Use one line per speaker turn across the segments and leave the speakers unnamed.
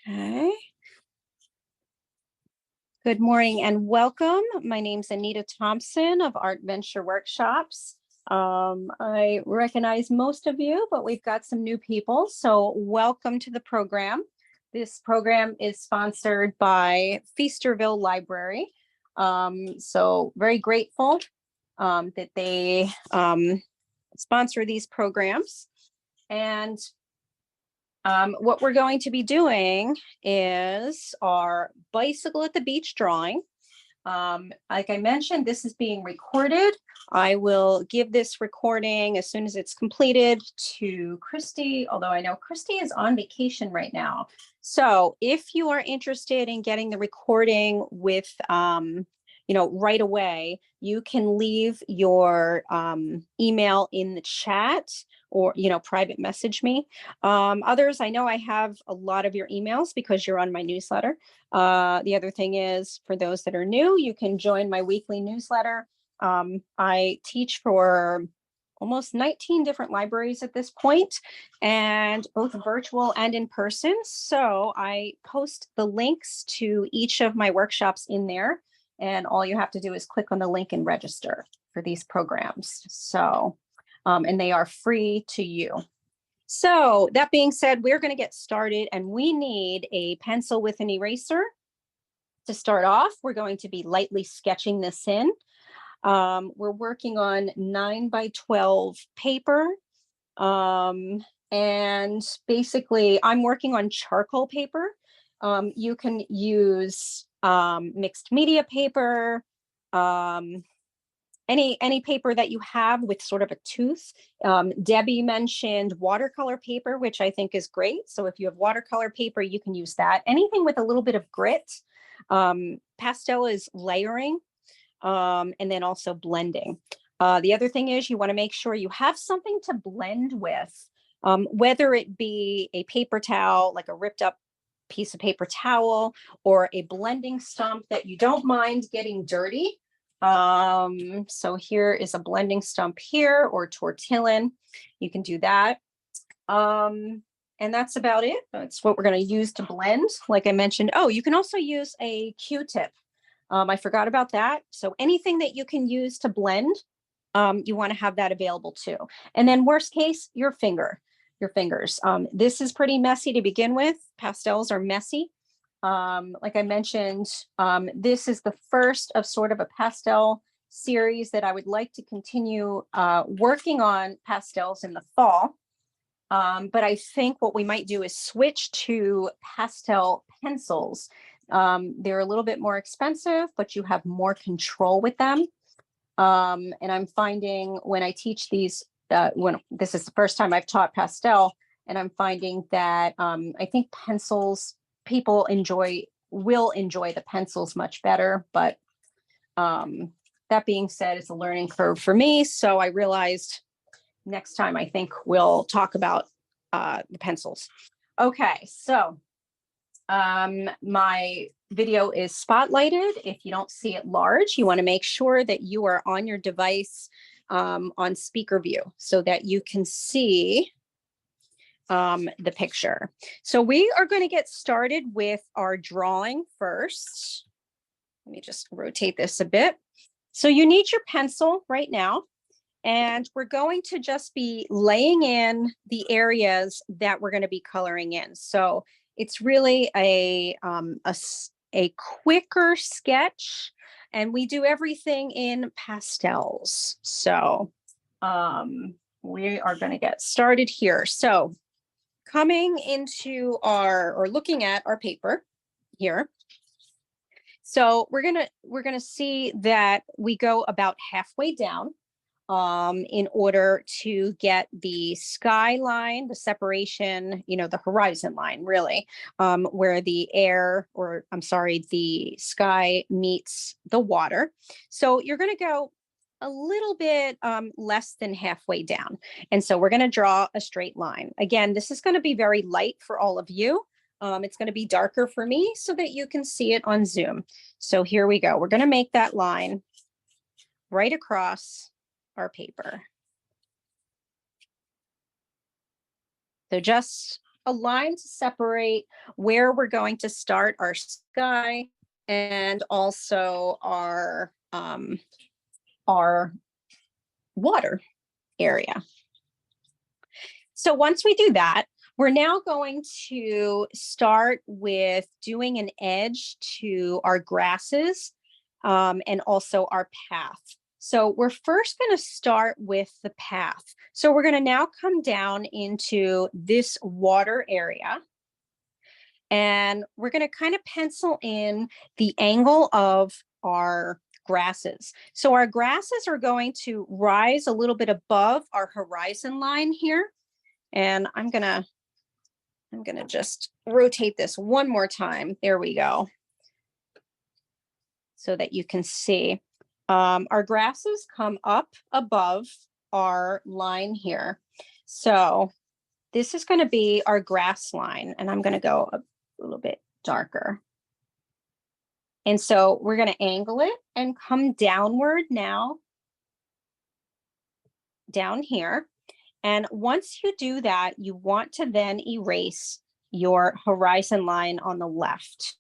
Okay. Good morning and welcome. My name's Anita Thompson of Art Venture Workshops. I recognize most of you, but we've got some new people. So welcome to the program. This program is sponsored by Feasterville Library. So very grateful that they sponsor these programs. And what we're going to be doing is our bicycle at the beach drawing. Like I mentioned, this is being recorded. I will give this recording as soon as it's completed to Christy, although I know Christy is on vacation right now. So if you are interested in getting the recording with, right away, you can leave your email in the chat or, private message me. Others, I know I have a lot of your emails because you're on my newsletter. The other thing is, for those that are new, you can join my weekly newsletter. I teach for almost 19 different libraries at this point, and both virtual and in person. So I post the links to each of my workshops in there, and all you have to do is click on the link and register for these programs. So, and they are free to you. So that being said, we're going to get started, and we need a pencil with an eraser. To start off, we're going to be lightly sketching this in. We're working on 9x12 paper. And basically, I'm working on charcoal paper. You can use mixed media paper, any paper that you have with sort of a tooth. Debbie mentioned watercolor paper, which I think is great. So if you have watercolor paper, you can use that. Anything with a little bit of grit. Pastel is layering, and then also blending. The other thing is you want to make sure you have something to blend with, whether it be a paper towel, like a ripped up piece of paper towel, or a blending stump that you don't mind getting dirty. So here is a blending stump here, or tortillon. You can do that. And that's about it. That's what we're going to use to blend. Like I mentioned, oh, you can also use a Q-tip. I forgot about that. So anything that you can use to blend, you want to have that available too. And then worst case, your fingers. This is pretty messy to begin with. Pastels are messy. Like I mentioned, this is the first of sort of a pastel series that I would like to continue working on pastels in the fall. But I think what we might do is switch to pastel pencils. They're a little bit more expensive, but you have more control with them. And I'm finding when I teach these, when this is the first time I've taught pastel, and I'm finding that I think pencils, people will enjoy the pencils much better. But that being said, it's a learning curve for me. So I realized next time I think we'll talk about the pencils. Okay, so my video is spotlighted. If you don't see it large, you want to make sure that you are on your device on speaker view so that you can see the picture. So we are going to get started with our drawing first. Let me just rotate this a bit. So you need your pencil right now, and we're going to just be laying in the areas that we're going to be coloring in. So it's really a quicker sketch, and we do everything in pastels. So we are going to get started here. So coming into or looking at our paper here. So we're gonna see that we go about halfway down in order to get the skyline, the separation, the horizon line, really, where the the sky meets the water. So you're going to go a little bit less than halfway down. And so we're going to draw a straight line. Again, this is going to be very light for all of you. It's going to be darker for me so that you can see it on Zoom. So here we go. We're going to make that line right across our paper. So just a line to separate where we're going to start our sky and also our water area. So once we do that, we're now going to start with doing an edge to our grasses and also our path. So we're first going to start with the path. So we're going to now come down into this water area. And we're going to kind of pencil in the angle of our grasses. So our grasses are going to rise a little bit above our horizon line here. And I'm going to just rotate this one more time. There we go. So that you can see. Our grasses come up above our line here. So this is going to be our grass line, and I'm going to go a little bit darker. And so we're going to angle it and come downward now, down here. And once you do that, you want to then erase your horizon line on the left,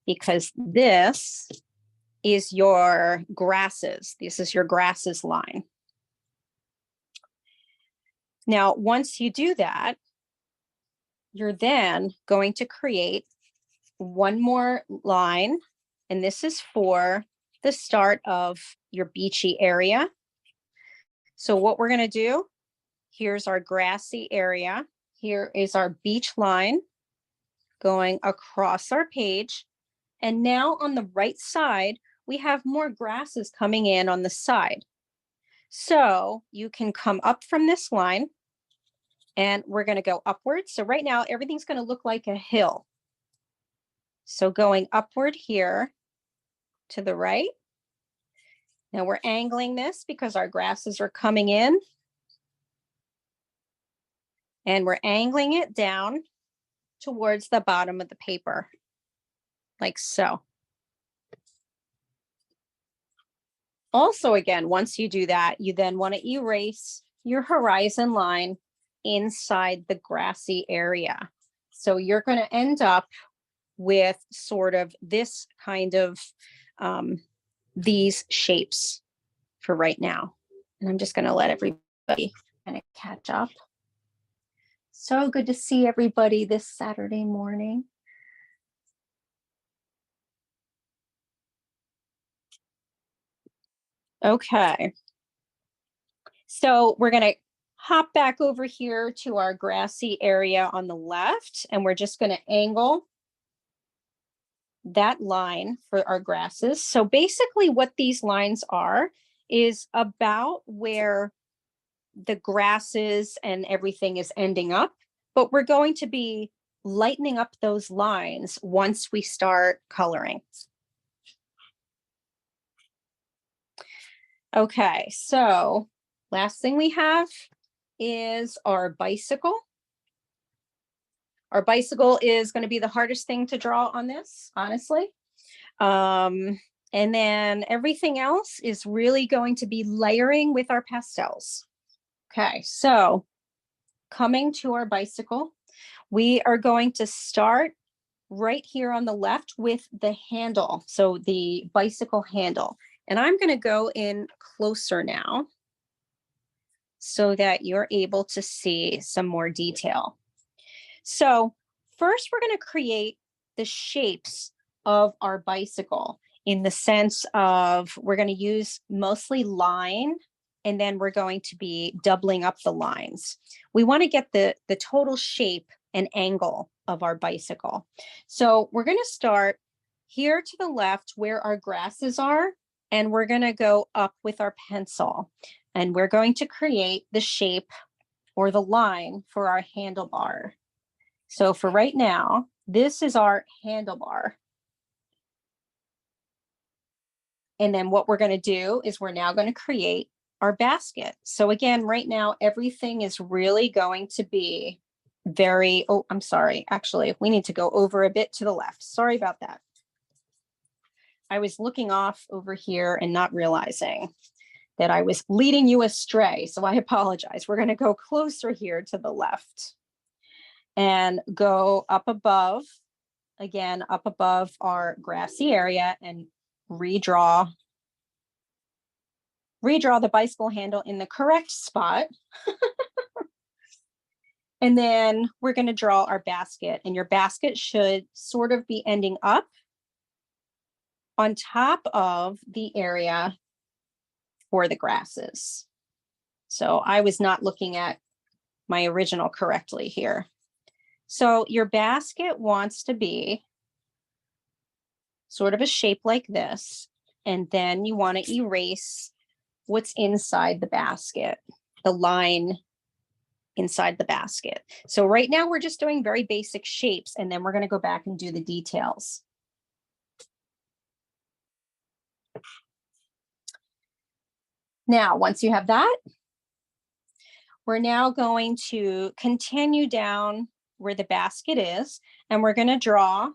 because this is your grasses. This is your grasses line. Now, once you do that, you're then going to create one more line, and this is for the start of your beachy area. So what we're going to do, here's our grassy area. Here is our beach line going across our page. And now on the right side, we have more grasses coming in on the side. So you can come up from this line and we're going to go upwards. So right now, everything's going to look like a hill. So going upward here to the right. Now we're angling this because our grasses are coming in. And we're angling it down towards the bottom of the paper, like so. Also, again, once you do that, you then want to erase your horizon line inside the grassy area. So you're going to end up with sort of this kind of these shapes for right now. And I'm just going to let everybody kind of catch up. So good to see everybody this Saturday morning. Okay. So we're going to hop back over here to our grassy area on the left, and we're just going to angle that line for our grasses. So basically what these lines are is about where the grasses and everything is ending up, but we're going to be lightening up those lines once we start coloring. Okay, so last thing we have is our bicycle. Our bicycle is going to be the hardest thing to draw on this, honestly. And then everything else is really going to be layering with our pastels. Okay, so coming to our bicycle, we are going to start right here on the left with the handle. So the bicycle handle. And I'm going to go in closer now so that you're able to see some more detail. So first, we're going to create the shapes of our bicycle in the sense of we're going to use mostly line, and then we're going to be doubling up the lines. We want to get the total shape and angle of our bicycle. So we're going to start here to the left where our grasses are, and we're going to go up with our pencil, and we're going to create the shape or the line for our handlebar. So for right now, this is our handlebar. And then what we're going to do is we're now going to create our basket. So again, right now, everything is really going to be very, oh, I'm sorry. Actually, we need to go over a bit to the left. Sorry about that. I was looking off over here and not realizing that I was leading you astray. So I apologize. We're going to go closer here to the left. and go up above, again, up above our grassy area, and redraw the bicycle handle in the correct spot. And then we're going to draw our basket, and your basket should sort of be ending up on top of the area for the grasses. So I was not looking at my original correctly here. So your basket wants to be sort of a shape like this, and then you want to erase what's inside the basket, the line inside the basket. So right now we're just doing very basic shapes, and then we're going to go back and do the details. Now, once you have that, we're now going to continue down where the basket is, and we're going to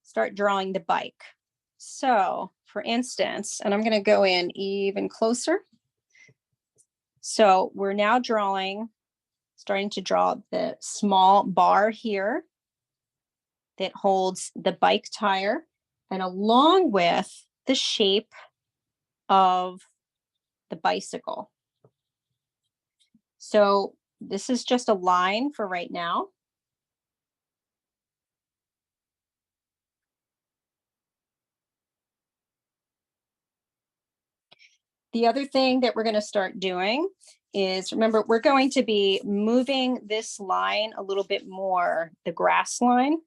start drawing the bike. So for instance, and I'm going to go in even closer. So we're now starting to draw the small bar here that holds the bike tire, and along with the shape of the bicycle. So this is just a line for right now. The other thing that we're going to start doing is, remember, we're going to be moving this line a little bit more, the grass line,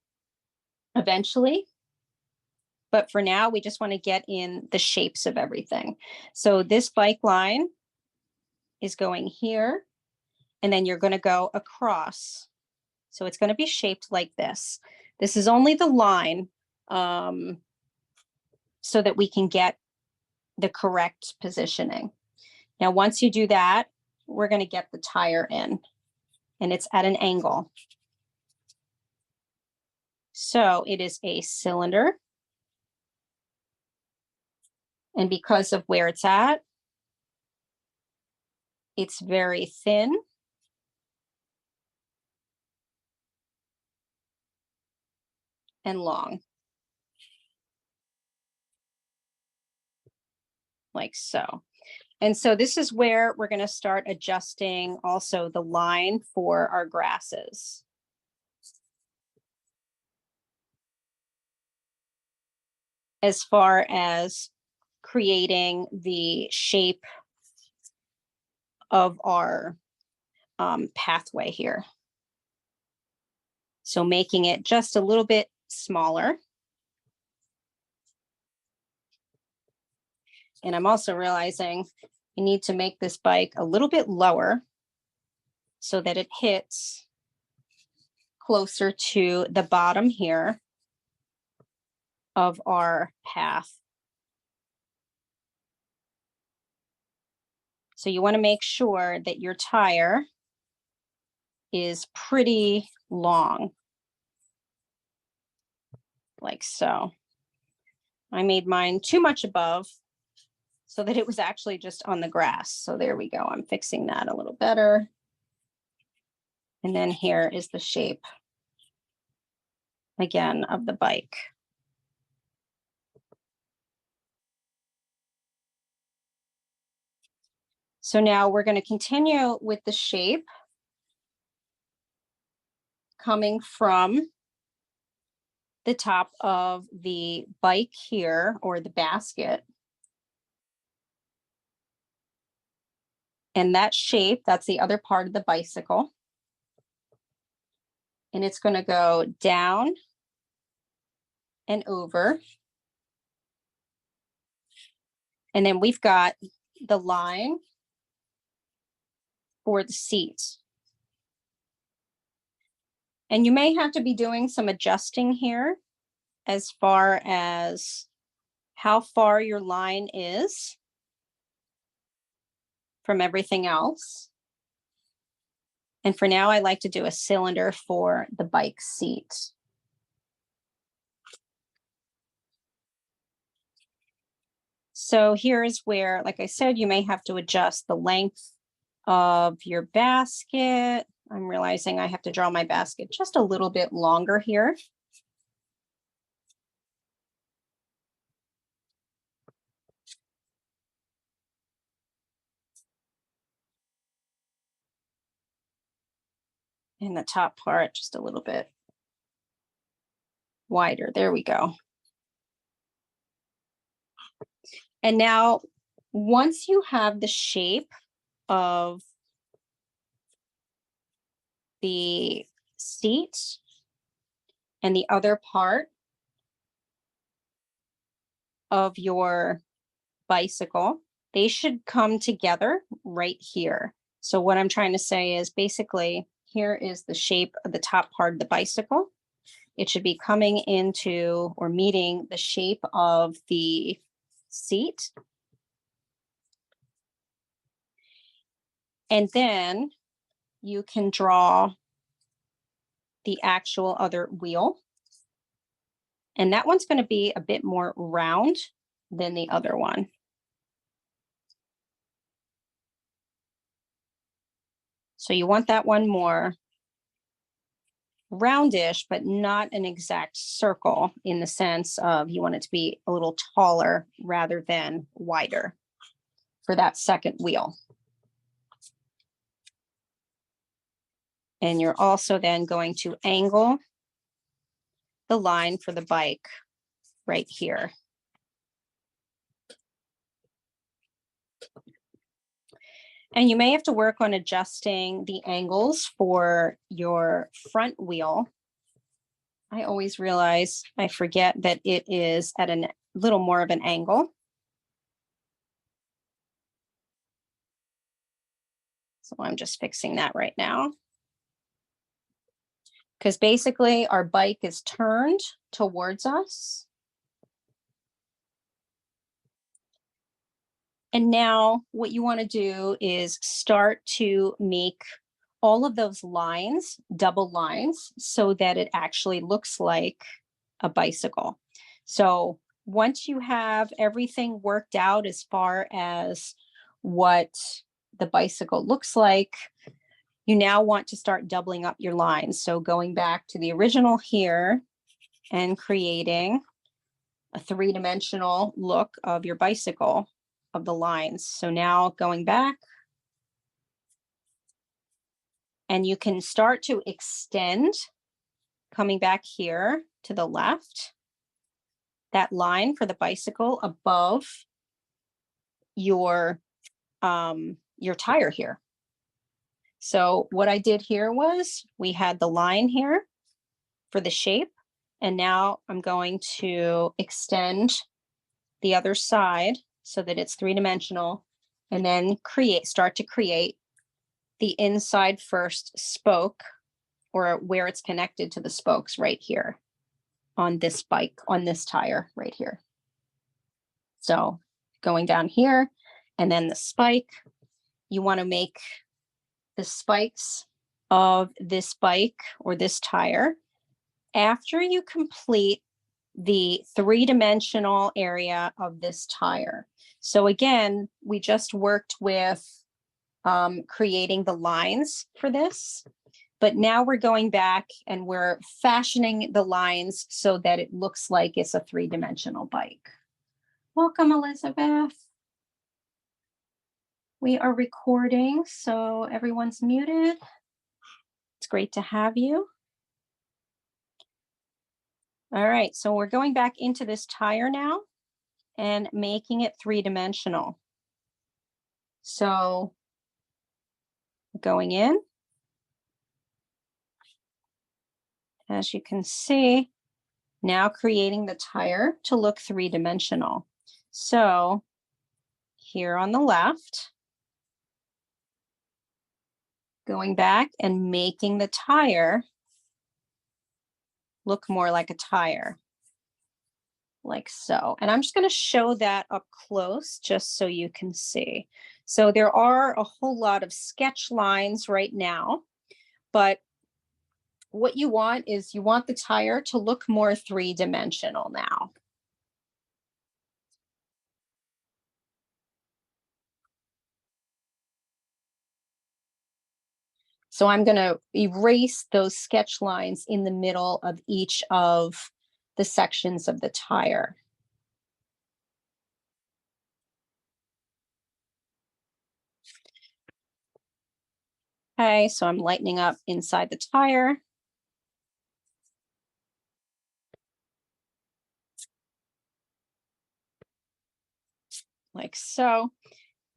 eventually. But for now, we just want to get in the shapes of everything. So this bike line is going here, and then you're going to go across. So it's going to be shaped like this. This is only the line so that we can get the correct positioning. Now, once you do that, we're going to get the tire in, and it's at an angle. So it is a cylinder. And because of where it's at, it's very thin. And long. Like so. And so this is where we're going to start adjusting also the line for our grasses. As far as creating the shape of our pathway here. So making it just a little bit smaller. And I'm also realizing you need to make this bike a little bit lower so that it hits closer to the bottom here of our path. So you want to make sure that your tire is pretty long, like so. I made mine too much above so that it was actually just on the grass. So there we go. I'm fixing that a little better. And then here is the shape, again, of the bike. So now we're going to continue with the shape coming from the top of the bike here, or the basket. And that shape, that's the other part of the bicycle. And it's going to go down and over. And then we've got the line for the seats. And you may have to be doing some adjusting here as far as how far your line is from everything else. And for now, I like to do a cylinder for the bike seat. So here's where, like I said, you may have to adjust the length of your basket. I'm realizing I have to draw my basket just a little bit longer here. And the top part just a little bit wider. There we go. And now, once you have the shape of the seat and the other part of your bicycle, they should come together right here. So what I'm trying to say is basically here is the shape of the top part of the bicycle. It should be coming into or meeting the shape of the seat. And then you can draw the actual other wheel. And that one's going to be a bit more round than the other one. So you want that one more roundish, but not an exact circle in the sense of you want it to be a little taller rather than wider for that second wheel. And you're also then going to angle the line for the bike right here. And you may have to work on adjusting the angles for your front wheel. I always realize I forget that it is at a little more of an angle. So I'm just fixing that right now. Because basically our bike is turned towards us. And now what you want to do is start to make all of those lines, double lines, so that it actually looks like a bicycle. So once you have everything worked out as far as what the bicycle looks like, you now want to start doubling up your lines. So going back to the original here and creating a three-dimensional look of your bicycle of the lines. So now going back, and you can start to extend, coming back here to the left, that line for the bicycle above your tire here. So what I did here was we had the line here for the shape, and now I'm going to extend the other side so that it's three-dimensional, and then start to create the inside first spoke, or where it's connected to the spokes right here on this bike, on this tire right here. So going down here, and then the spike, you want to make the spikes of this bike or this tire after you complete the three-dimensional area of this tire. So again, we just worked with creating the lines for this, but now we're going back and we're fashioning the lines so that it looks like it's a three-dimensional bike. Welcome, Elizabeth. We are recording, so everyone's muted. It's great to have you. All right, so we're going back into this tire now and making it three-dimensional. So going in, as you can see, now creating the tire to look three-dimensional. So here on the left, going back and making the tire look more like a tire, like so. And I'm just going to show that up close just so you can see. So there are a whole lot of sketch lines right now, but what you want is you want the tire to look more three-dimensional now. So I'm going to erase those sketch lines in the middle of each of the sections of the tire. Okay, so I'm lightening up inside the tire. Like so.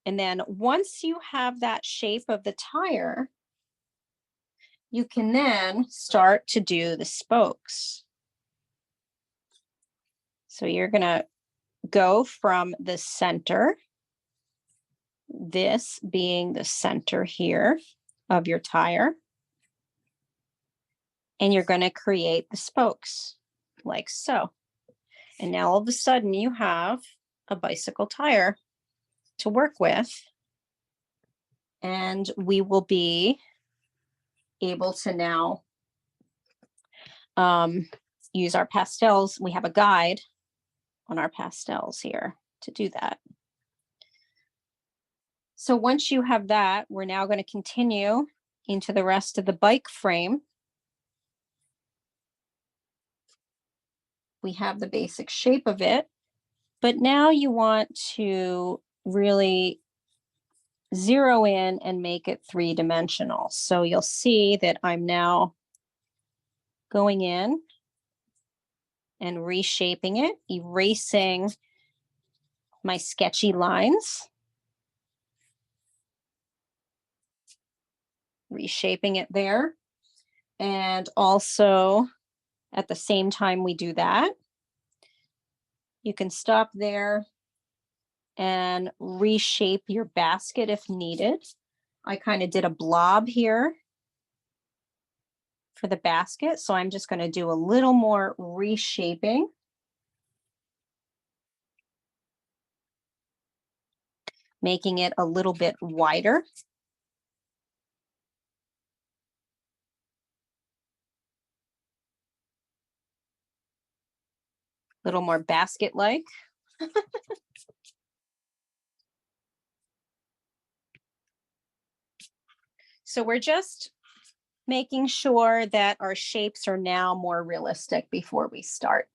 And then once you have that shape of the tire, you can then start to do the spokes. So you're going to go from the center, this being the center here of your tire, and you're going to create the spokes like so. And now all of a sudden you have a bicycle tire to work with, and we will be able to now use our pastels. We have a guide on our pastels here to do that. So once you have that, we're now going to continue into the rest of the bike frame. We have the basic shape of it, but now you want to really zero in and make it three-dimensional. So you'll see that I'm now going in and reshaping it, erasing my sketchy lines, reshaping it there. And also at the same time we do that, you can stop there and reshape your basket if needed. I kind of did a blob here for the basket, so I'm just going to do a little more reshaping. Making it a little bit wider. A little more basket-like. So we're just making sure that our shapes are now more realistic before we start.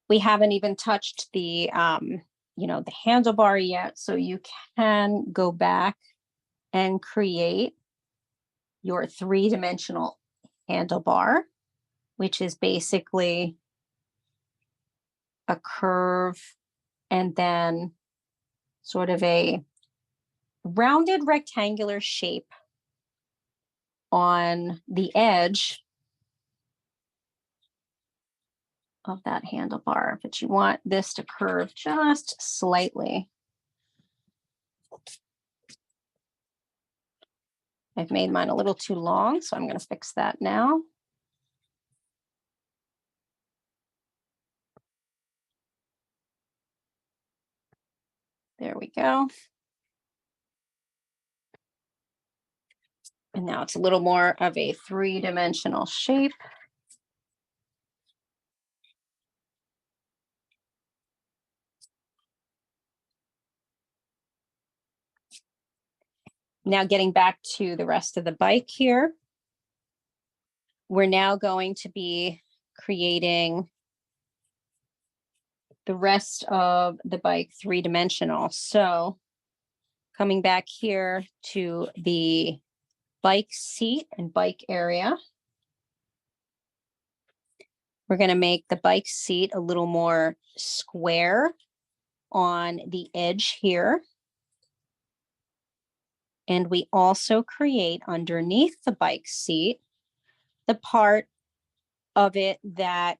We haven't even touched the, the handlebar yet, so you can go back and create your three-dimensional handlebar, which is basically a curve and then sort of a rounded rectangular shape on the edge of that handlebar, but you want this to curve just slightly. I've made mine a little too long, so I'm going to fix that now. There we go. And now it's a little more of a three-dimensional shape. Now getting back to the rest of the bike here, we're now going to be creating the rest of the bike three-dimensional. So coming back here to the bike seat and bike area, we're going to make the bike seat a little more square on the edge here. And we also create underneath the bike seat the part of it that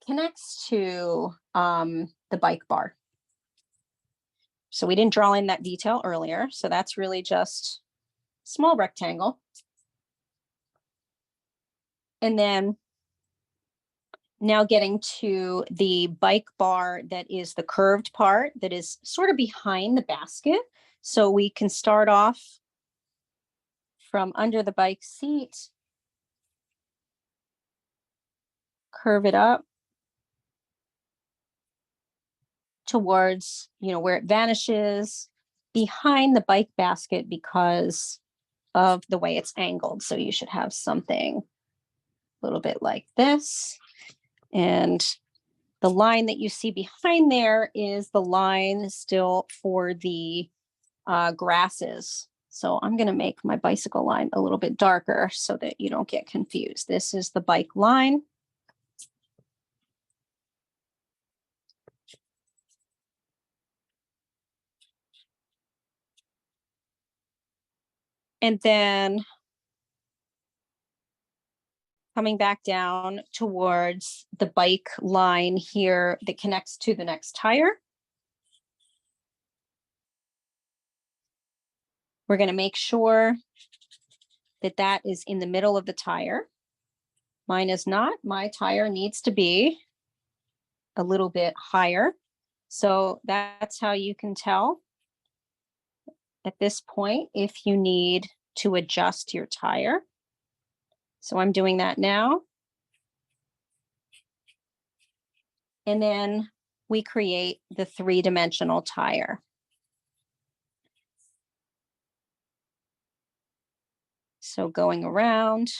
connects to the bike bar. So we didn't draw in that detail earlier. So that's really just small rectangle. And then now getting to the bike bar that is the curved part that is sort of behind the basket. So we can start off from under the bike seat, curve it up towards, where it vanishes behind the bike basket because of the way it's angled. So you should have something a little bit like this. And the line that you see behind there is the line still for the grasses. So I'm going to make my bicycle line a little bit darker so that you don't get confused. This is the bike line. And then coming back down towards the bike line here that connects to the next tire. We're going to make sure that that is in the middle of the tire. Mine is not. My tire needs to be a little bit higher. So that's how you can tell at this point if you need to adjust your tire. So I'm doing that now. And then we create the 3-dimensional tire. So going around.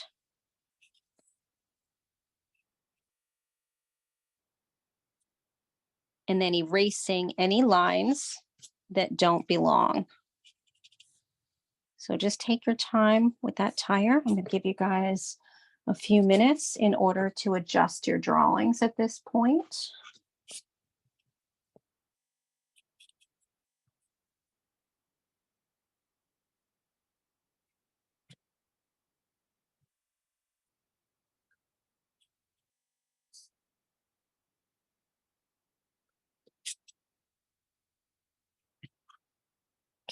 And then erasing any lines that don't belong. So just take your time with that tire. I'm going to give you guys a few minutes in order to adjust your drawings at this point.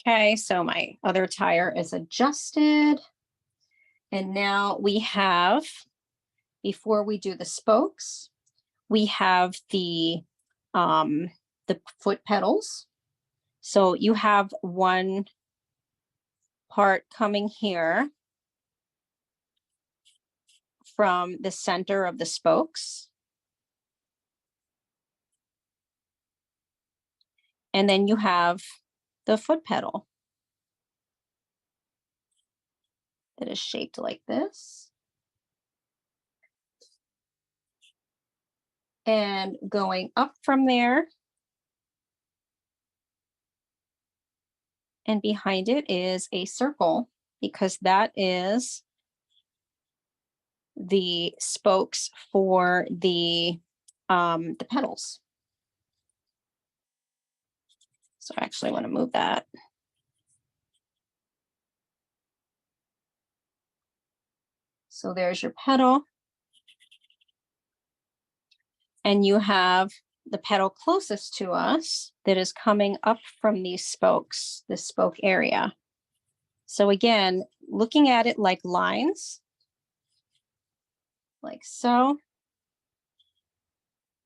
Okay, so my other tire is adjusted. And now we have, before we do the spokes, we have the foot pedals. So you have one part coming here from the center of the spokes. And then you have the foot pedal that is shaped like this. And going up from there, and behind it is a circle because that is the spokes for the pedals. So I actually want to move that. So there's your pedal. And you have the pedal closest to us that is coming up from these spokes, this spoke area. So again, looking at it like lines, like so.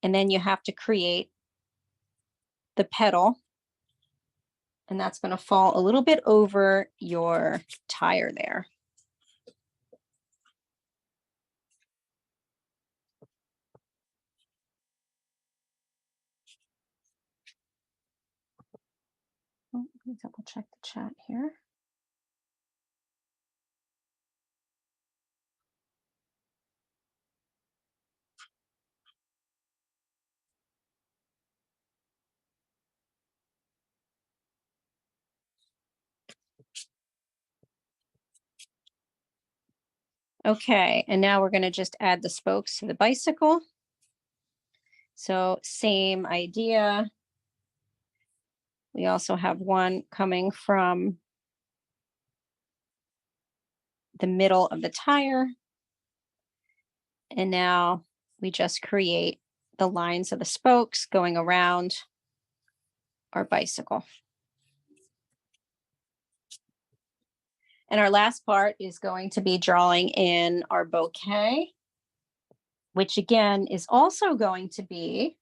And then you have to create the pedal. And that's going to fall a little bit over your tire there. Oh, let me double check the chat here. Okay, and now we're going to just add the spokes to the bicycle. So same idea. We also have one coming from the middle of the tire. And now we just create the lines of the spokes going around our bicycle. And our last part is going to be drawing in our bouquet, which again is also going to be,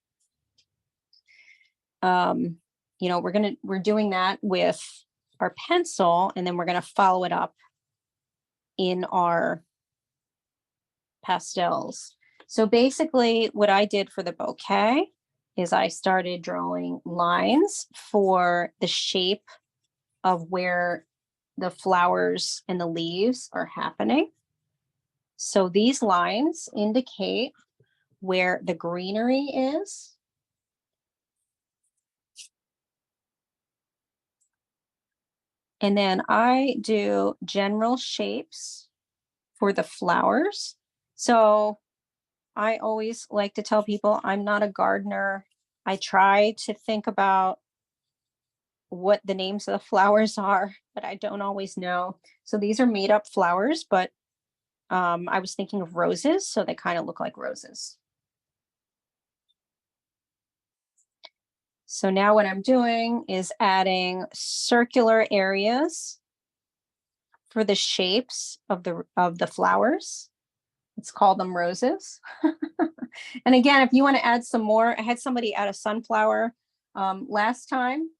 we're doing that with our pencil, and then we're going to follow it up in our pastels. So basically what I did for the bouquet is I started drawing lines for the shape of where the flowers and the leaves are happening. So these lines indicate where the greenery is. And then I do general shapes for the flowers. So I always like to tell people I'm not a gardener. I try to think about what the names of the flowers are, but I don't always know. So these are made up flowers, but I was thinking of roses, so they kind of look like roses. So now what I'm doing is adding circular areas for the shapes of the flowers. Let's call them roses. And again, if you want to add some more, I had somebody add a sunflower last time,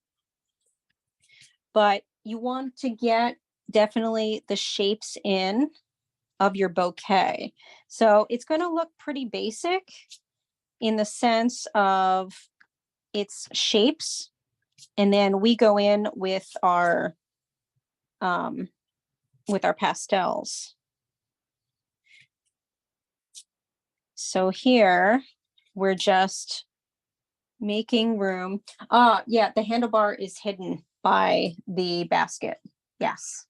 but you want to get definitely the shapes in of your bouquet. So it's going to look pretty basic in the sense of its shapes. And then we go in with our pastels. So here we're just making room. Yeah, the handlebar is hidden by the basket. Yes.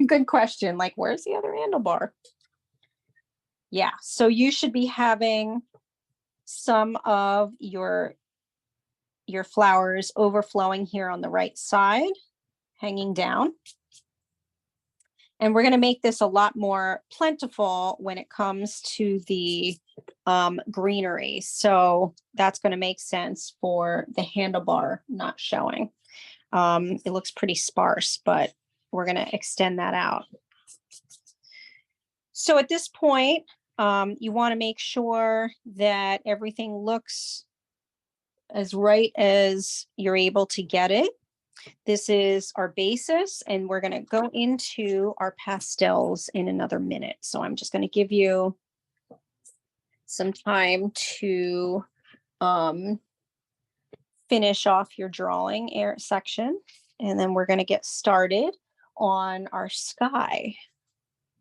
Good question. Like, where's the other handlebar? Yeah, so you should be having some of your flowers overflowing here on the right side, hanging down. And we're going to make this a lot more plentiful when it comes to the greenery. So that's going to make sense for the handlebar not showing. It looks pretty sparse, but we're going to extend that out. So at this point, you want to make sure that everything looks as right as you're able to get it. This is our basis, and we're going to go into our pastels in another minute. So I'm just going to give you some time to finish off your drawing section, and then we're going to get started on our sky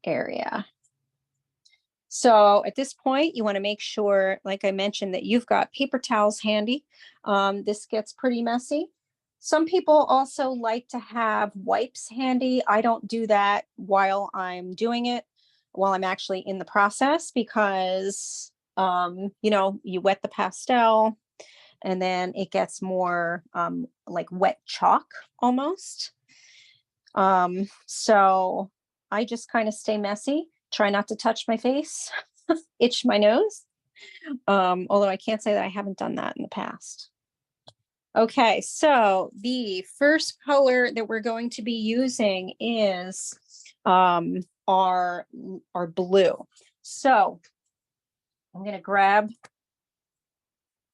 area. So at this point, you want to make sure, like I mentioned, that you've got paper towels handy. This gets pretty messy. Some people also like to have wipes handy. I don't do that while I'm doing it, while I'm actually in the process, because, you know, you wet the pastel and then it gets more like wet chalk almost. So I just kind of stay messy, try not to touch my face, itch my nose. Although I can't say that I haven't done that in the past. Okay, so the first color that we're going to be using is our blue. So I'm going to grab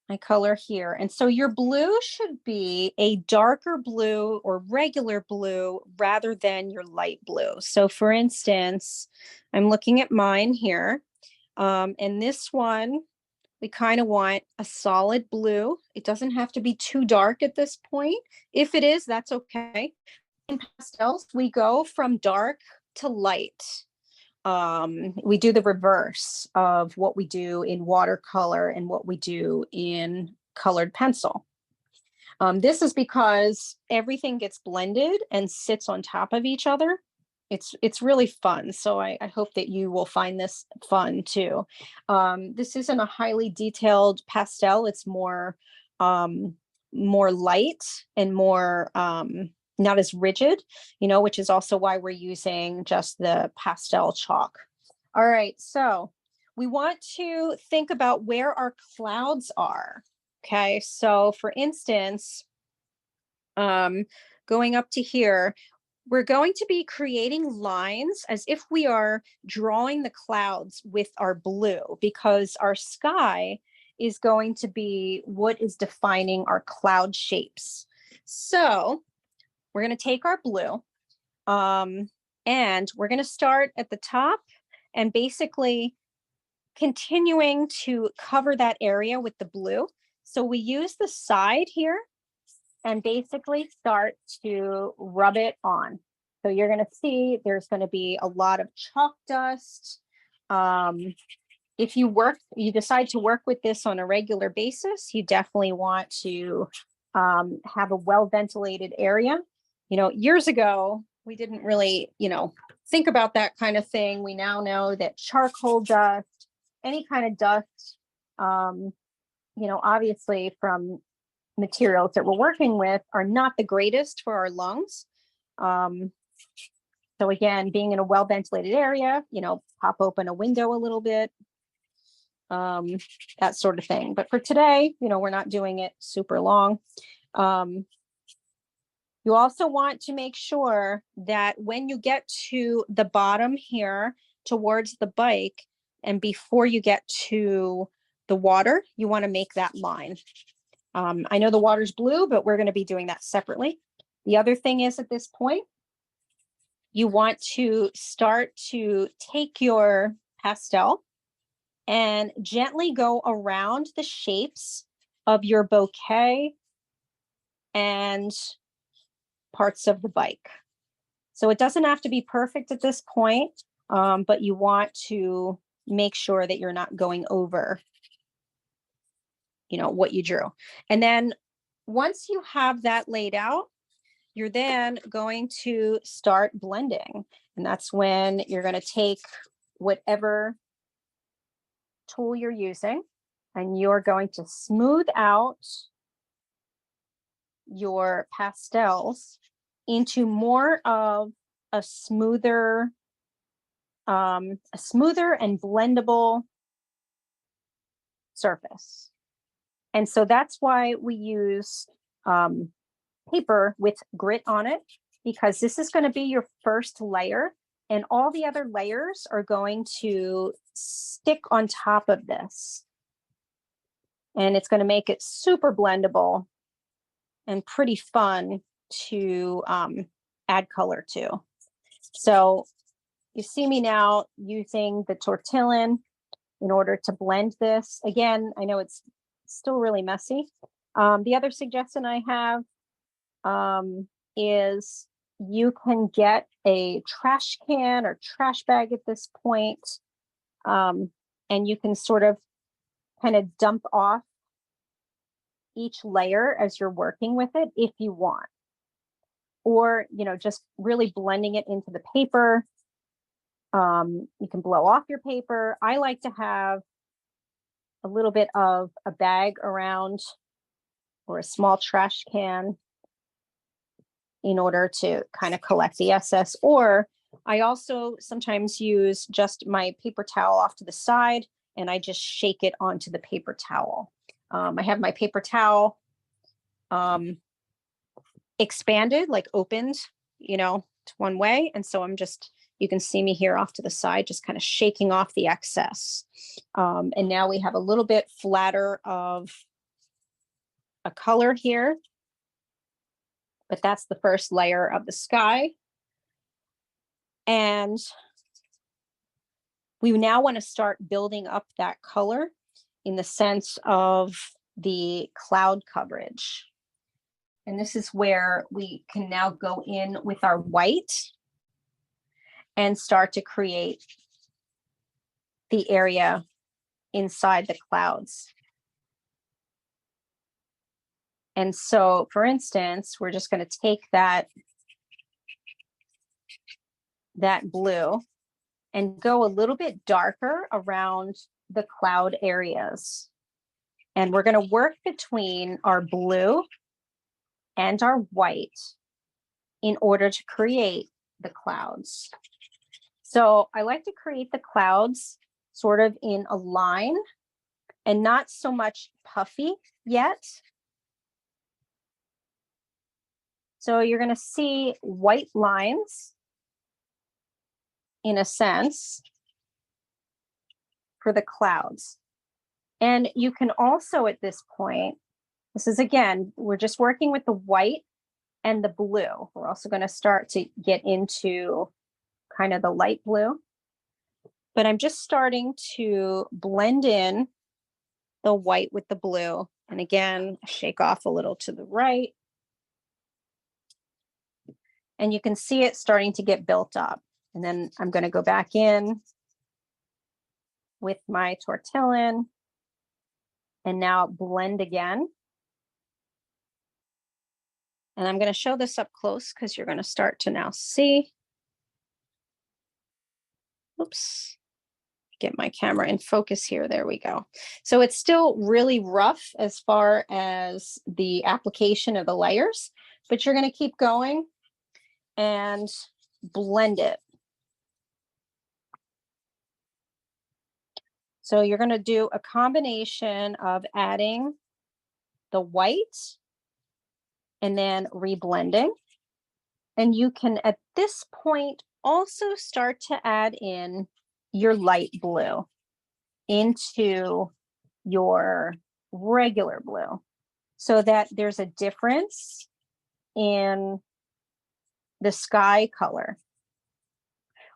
my color here. And so your blue should be a darker blue or regular blue rather than your light blue. So for instance, I'm looking at mine here. And this one, we kind of want a solid blue. It doesn't have to be too dark at this point. If it is, that's okay. In pastels, we go from dark to light. We do the reverse of what we do in watercolor and what we do in colored pencil. This is because everything gets blended and sits on top of each other. It's really fun. So I hope that you will find this fun too. This isn't a highly detailed pastel. It's more light and more not as rigid, you know, which is also why we're using just the pastel chalk. All right, so we want to think about where our clouds are. Okay, so for instance, going up to here, we're going to be creating lines as if we are drawing the clouds with our blue, because our sky is going to be what is defining our cloud shapes. So we're going to take our blue and we're going to start at the top and basically continuing to cover that area with the blue. So we use the side here and basically start to rub it on. So you're going to see there's going to be a lot of chalk dust. If you decide to work with this on a regular basis, you definitely want to have a well-ventilated area. Years ago, we didn't really, think about that kind of thing. We now know that charcoal dust, any kind of dust, obviously from materials that we're working with are not the greatest for our lungs. So again, being in a well-ventilated area, pop open a window a little bit, that sort of thing. But for today, we're not doing it super long. You also want to make sure that when you get to the bottom here towards the bike and before you get to the water, you want to make that line. I know the water's blue, but we're going to be doing that separately. The other thing is at this point, you want to start to take your pastel and gently go around the shapes of your bouquet and parts of the bike. So it doesn't have to be perfect at this point, but you want to make sure that you're not going over, what you drew. And then once you have that laid out, you're then going to start blending. And that's when you're going to take whatever tool you're using and you're going to smooth out your pastels into more of a smoother and blendable surface. And so that's why we use paper with grit on it, because this is going to be your first layer and all the other layers are going to stick on top of this. And it's going to make it super blendable and pretty fun to add color to. So you see me now using the tortillon in order to blend this. Again, I know it's still really messy. The other suggestion I have is you can get a trash can or trash bag at this point, and you can sort of kind of dump off each layer as you're working with it if you want. Or, just really blending it into the paper. You can blow off your paper. I like to have a little bit of a bag around or a small trash can in order to kind of collect the excess. Or I also sometimes use just my paper towel off to the side and I just shake it onto the paper towel. I have my paper towel expanded, like opened, to one way. And so you can see me here off to the side, just kind of shaking off the excess. And now we have a little bit flatter of a color here, but that's the first layer of the sky. And we now want to start building up that color in the sense of the cloud coverage. And this is where we can now go in with our white and start to create the area inside the clouds. And so, for instance, we're just going to take that blue and go a little bit darker around the cloud areas. And we're going to work between our blue and our white in order to create the clouds. So I like to create the clouds sort of in a line and not so much puffy yet. So you're going to see white lines in a sense for the clouds. And you can also at this point, this is again, we're just working with the white and the blue. We're also going to start to get into kind of the light blue. But I'm just starting to blend in the white with the blue. And again, shake off a little to the right And you can see it starting to get built up. And then I'm going to go back in with my tortillon and now blend again. And I'm going to show this up close because you're going to start to now see. Oops. Get my camera in focus here. There we go. So it's still really rough as far as the application of the layers, but you're going to keep going and blend it. So you're going to do a combination of adding the white and then reblending. And you can, at this point, also start to add in your light blue into your regular blue so that there's a difference in the sky color.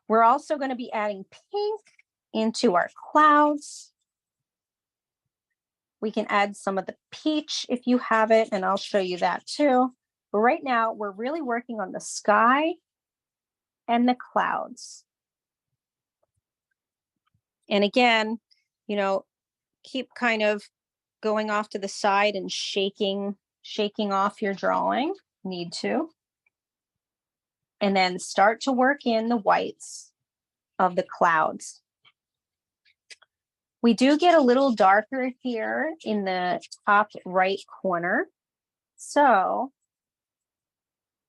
We're also going to be adding pink into our clouds. We can add some of the peach if you have it, and I'll show you that too. But right now, we're really working on the sky and the clouds. And again, you know, keep kind of going off to the side and shaking off your drawing, need to. And then start to work in the whites of the clouds. We do get a little darker here in the top right corner. So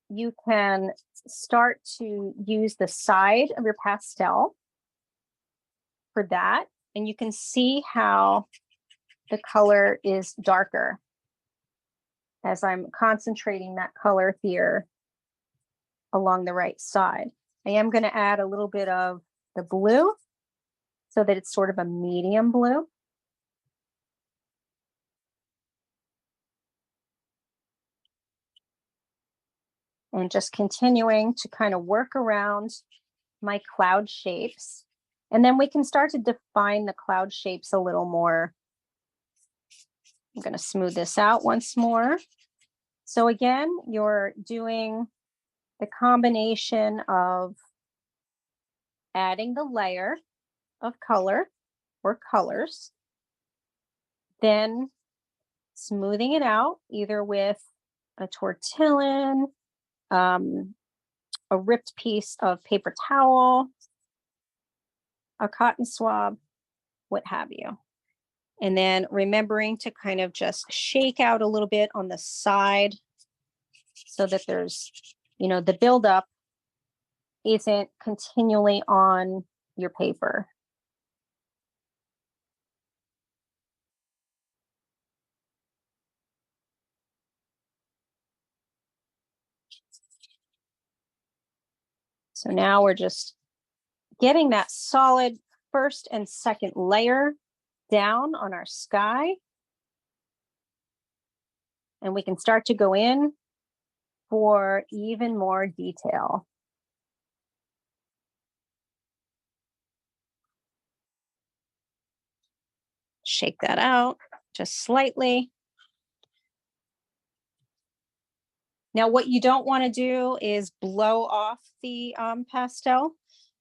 you can start to use the side of your pastel for that. And you can see how the color is darker as I'm concentrating that color here along the right side. I am going to add a little bit of the blue so that it's sort of a medium blue. And just continuing to kind of work around my cloud shapes. And then we can start to define the cloud shapes a little more. I'm going to smooth this out once more. So again, you're doing the combination of adding the layer of color or colors, then smoothing it out either with a tortillon, a ripped piece of paper towel, a cotton swab, what have you. And then remembering to kind of just shake out a little bit on the side so that there's, you know, the buildup isn't continually on your paper. So now we're just getting that solid first and second layer down on our sky. And we can start to go in for even more detail. Shake that out just slightly. Now, what you don't want to do is blow off the pastel.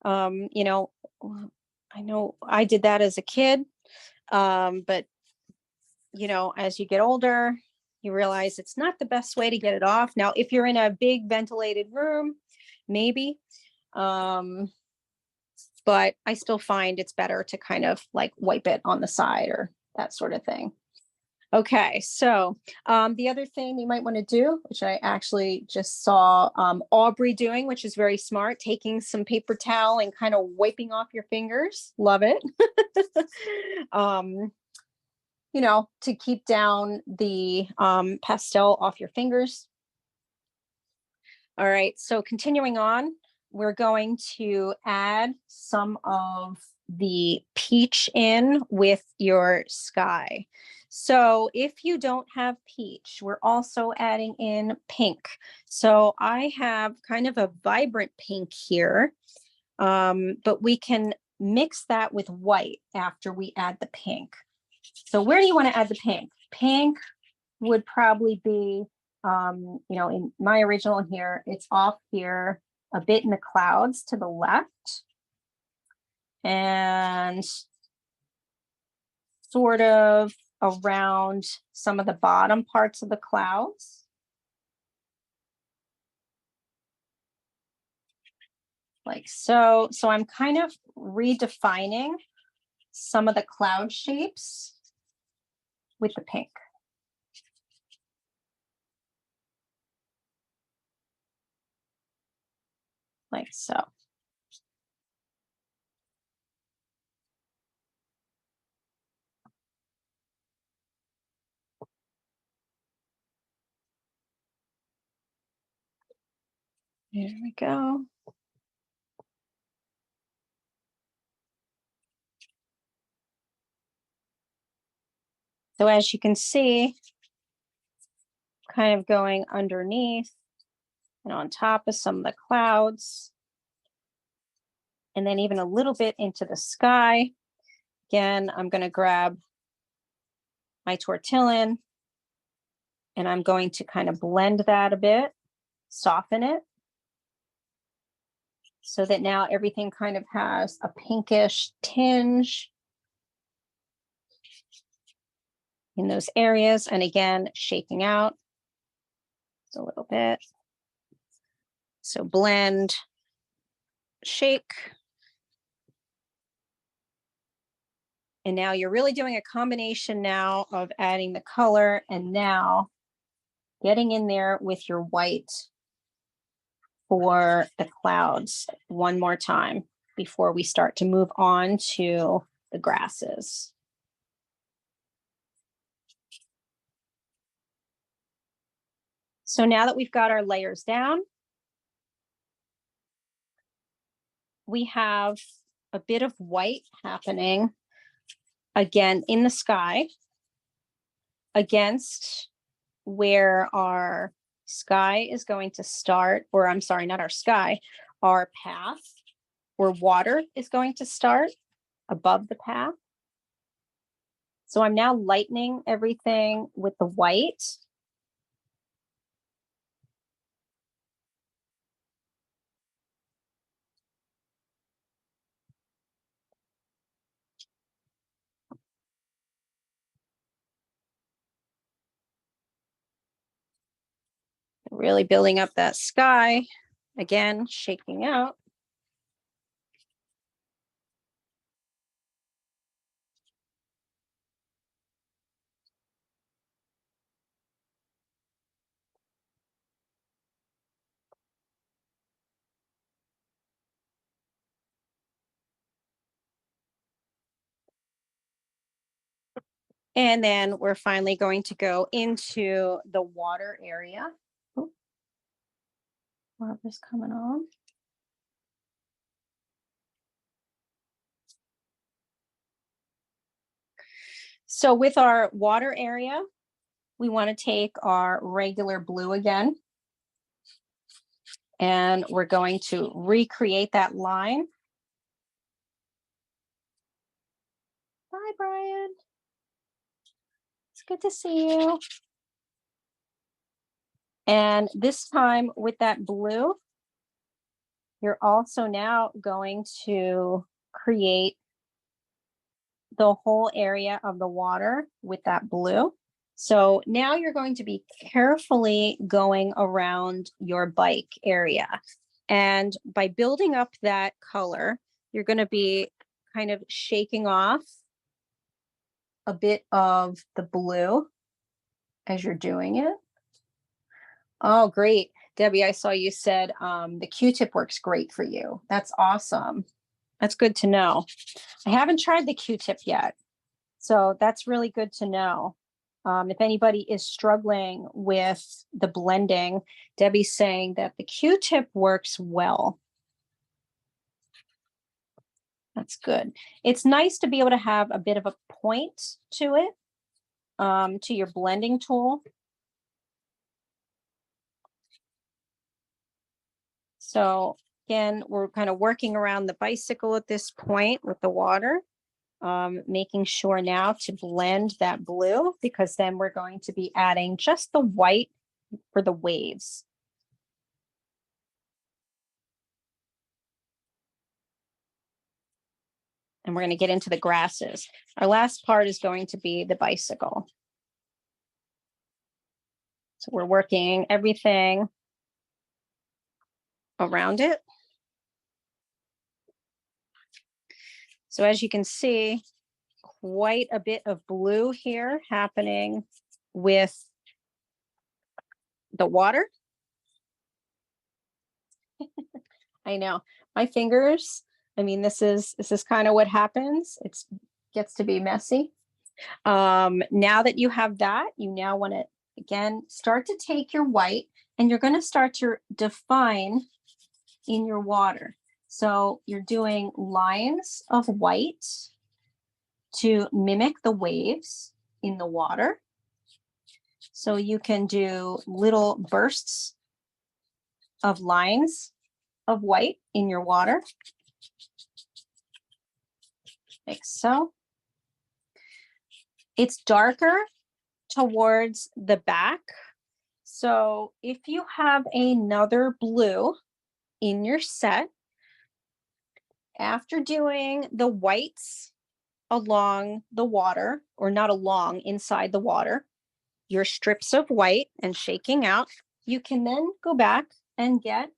You know, I know I did that as a kid, but, you know, as you get older, you realize it's not the best way to get it off. Now, if you're in a big ventilated room, maybe, but I still find it's better to kind of like wipe it on the side or that sort of thing. Okay, so the other thing you might want to do, which I actually just saw Aubrey doing, which is very smart, taking some paper towel and kind of wiping off your fingers. Love it. You know, to keep down the pastel off your fingers. All right, so continuing on, we're going to add some of the peach in with your sky. So if you don't have peach, we're also adding in pink. So I have kind of a vibrant pink here, but we can mix that with white after we add the pink. So where do you want to add the pink? Pink would probably be You know, in my original here, it's off here a bit in the clouds to the left. And sort of around some of the bottom parts of the clouds. Like so. So I'm kind of redefining some of the cloud shapes with the pink. Like so. There we go. So as you can see, kind of going underneath and on top of some of the clouds, and then even a little bit into the sky. Again, I'm going to grab my tortillon and I'm going to kind of blend that a bit, soften it, so that now everything kind of has a pinkish tinge in those areas. And again, shaking out a little bit. So blend, shake. And now you're really doing a combination now of adding the color and now getting in there with your white for the clouds one more time before we start to move on to the grasses. So now that we've got our layers down, we have a bit of white happening again in the sky against where our sky is going to start, or I'm sorry, not our sky, our path where water is going to start above the path. So I'm now lightening everything with the white. Really building up that sky. Again, shaking out. And then we're finally going to go into the water area. Oh, water's coming on. So with our water area, we want to take our regular blue again. And we're going to recreate that line. Bye, Brian. It's good to see you. And this time with that blue, you're also now going to create the whole area of the water with that blue. So now you're going to be carefully going around your bike area. And by building up that color, you're going to be kind of shaking off a bit of the blue as you're doing it. Oh, great. Debbie, I saw you said the Q-tip works great for you. That's awesome. That's good to know. I haven't tried the Q-tip yet, so that's really good to know. If anybody is struggling with the blending, Debbie's saying that the Q-tip works well. That's good. It's nice to be able to have a bit of a point to it, to your blending tool. So again, we're kind of working around the bicycle at this point with the water, making sure now to blend that blue, because then we're going to be adding just the white for the waves. And we're going to get into the grasses. Our last part is going to be the bicycle. So we're working everything around it. So as you can see, quite a bit of blue here happening with the water. I know my fingers. I mean, this is kind of what happens. It gets to be messy. Now that you have that, you now want to again start to take your white and you're going to start to define in your water. So you're doing lines of white to mimic the waves in the water. So you can do little bursts of lines of white in your water, like so. It's darker towards the back. So if you have another blue in your set, after doing the whites along the water, or not along, inside the water, your strips of white and shaking out, you can then go back and get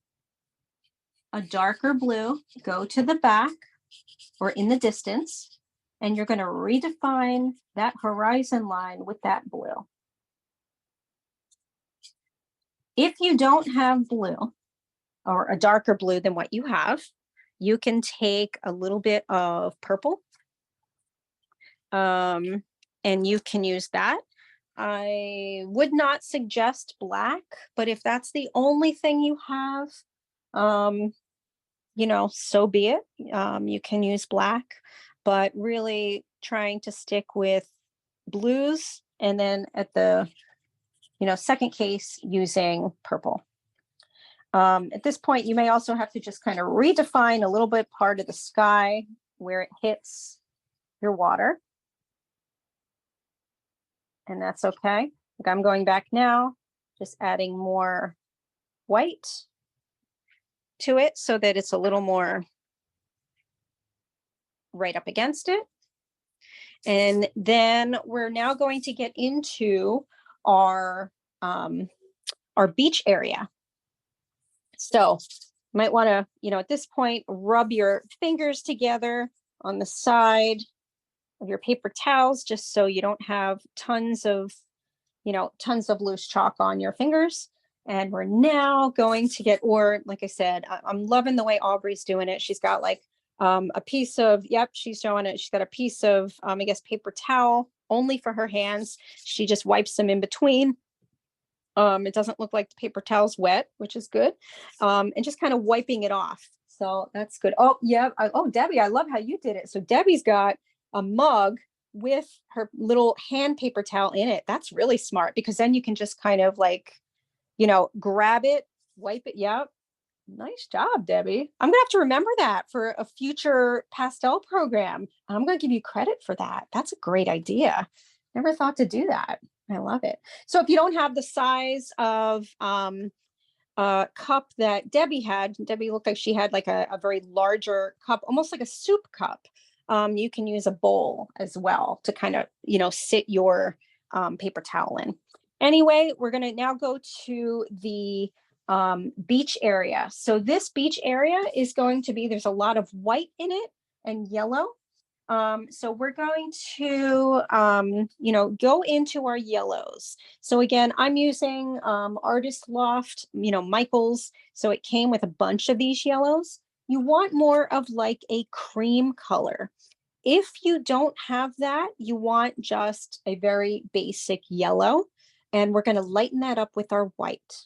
a darker blue, go to the back or in the distance, and you're going to redefine that horizon line with that blue. If you don't have blue or a darker blue than what you have, you can take a little bit of purple and you can use that. I would not suggest black, but if that's the only thing you have, you know, so be it. You can use black, but really trying to stick with blues, and then at the, you know, second case using purple. At this point, you may also have to just kind of redefine a little bit part of the sky where it hits your water. And that's okay. Like I'm going back now, just adding more white to it so that it's a little more right up against it. And then we're now going to get into our beach area. So you might want to, you know, at this point, rub your fingers together on the side of your paper towels, just so you don't have tons of loose chalk on your fingers. And we're now going to get, or like I said, I'm loving the way Aubrey's doing it. She's got like a piece of, yep, she's showing it. She's got a piece of, I guess, paper towel only for her hands. She just wipes them in between. It doesn't look like the paper towel's wet, which is good. And just kind of wiping it off. So that's good. Oh, yeah. Oh, Debbie, I love how you did it. So Debbie's got a mug with her little hand paper towel in it. That's really smart, because then you can just kind of like, you know, grab it, wipe it. Yep. Nice job, Debbie. I'm gonna have to remember that for a future pastel program. I'm gonna give you credit for that. That's a great idea. Never thought to do that. I love it. So if you don't have the size of cup that Debbie had, Debbie looked like she had like a very larger cup, almost like a soup cup. You can use a bowl as well to kind of, you know, sit your paper towel in. Anyway, we're going to now go to the beach area. So this beach area is going to be, there's a lot of white in it and yellow. So we're going to, you know, go into our yellows. So again, I'm using Artist Loft, you know, Michael's. So it came with a bunch of these yellows. You want more of like a cream color. If you don't have that, you want just a very basic yellow. And we're going to lighten that up with our white.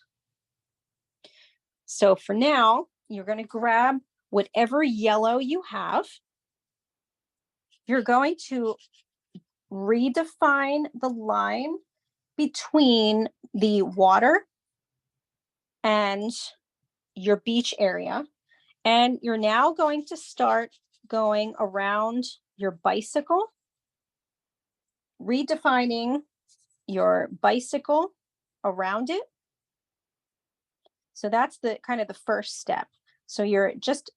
So for now, you're going to grab whatever yellow you have. You're going to redefine the line between the water and your beach area. And you're now going to start going around your bicycle, redefining your bicycle around it. So that's the kind of the first step. So you're just,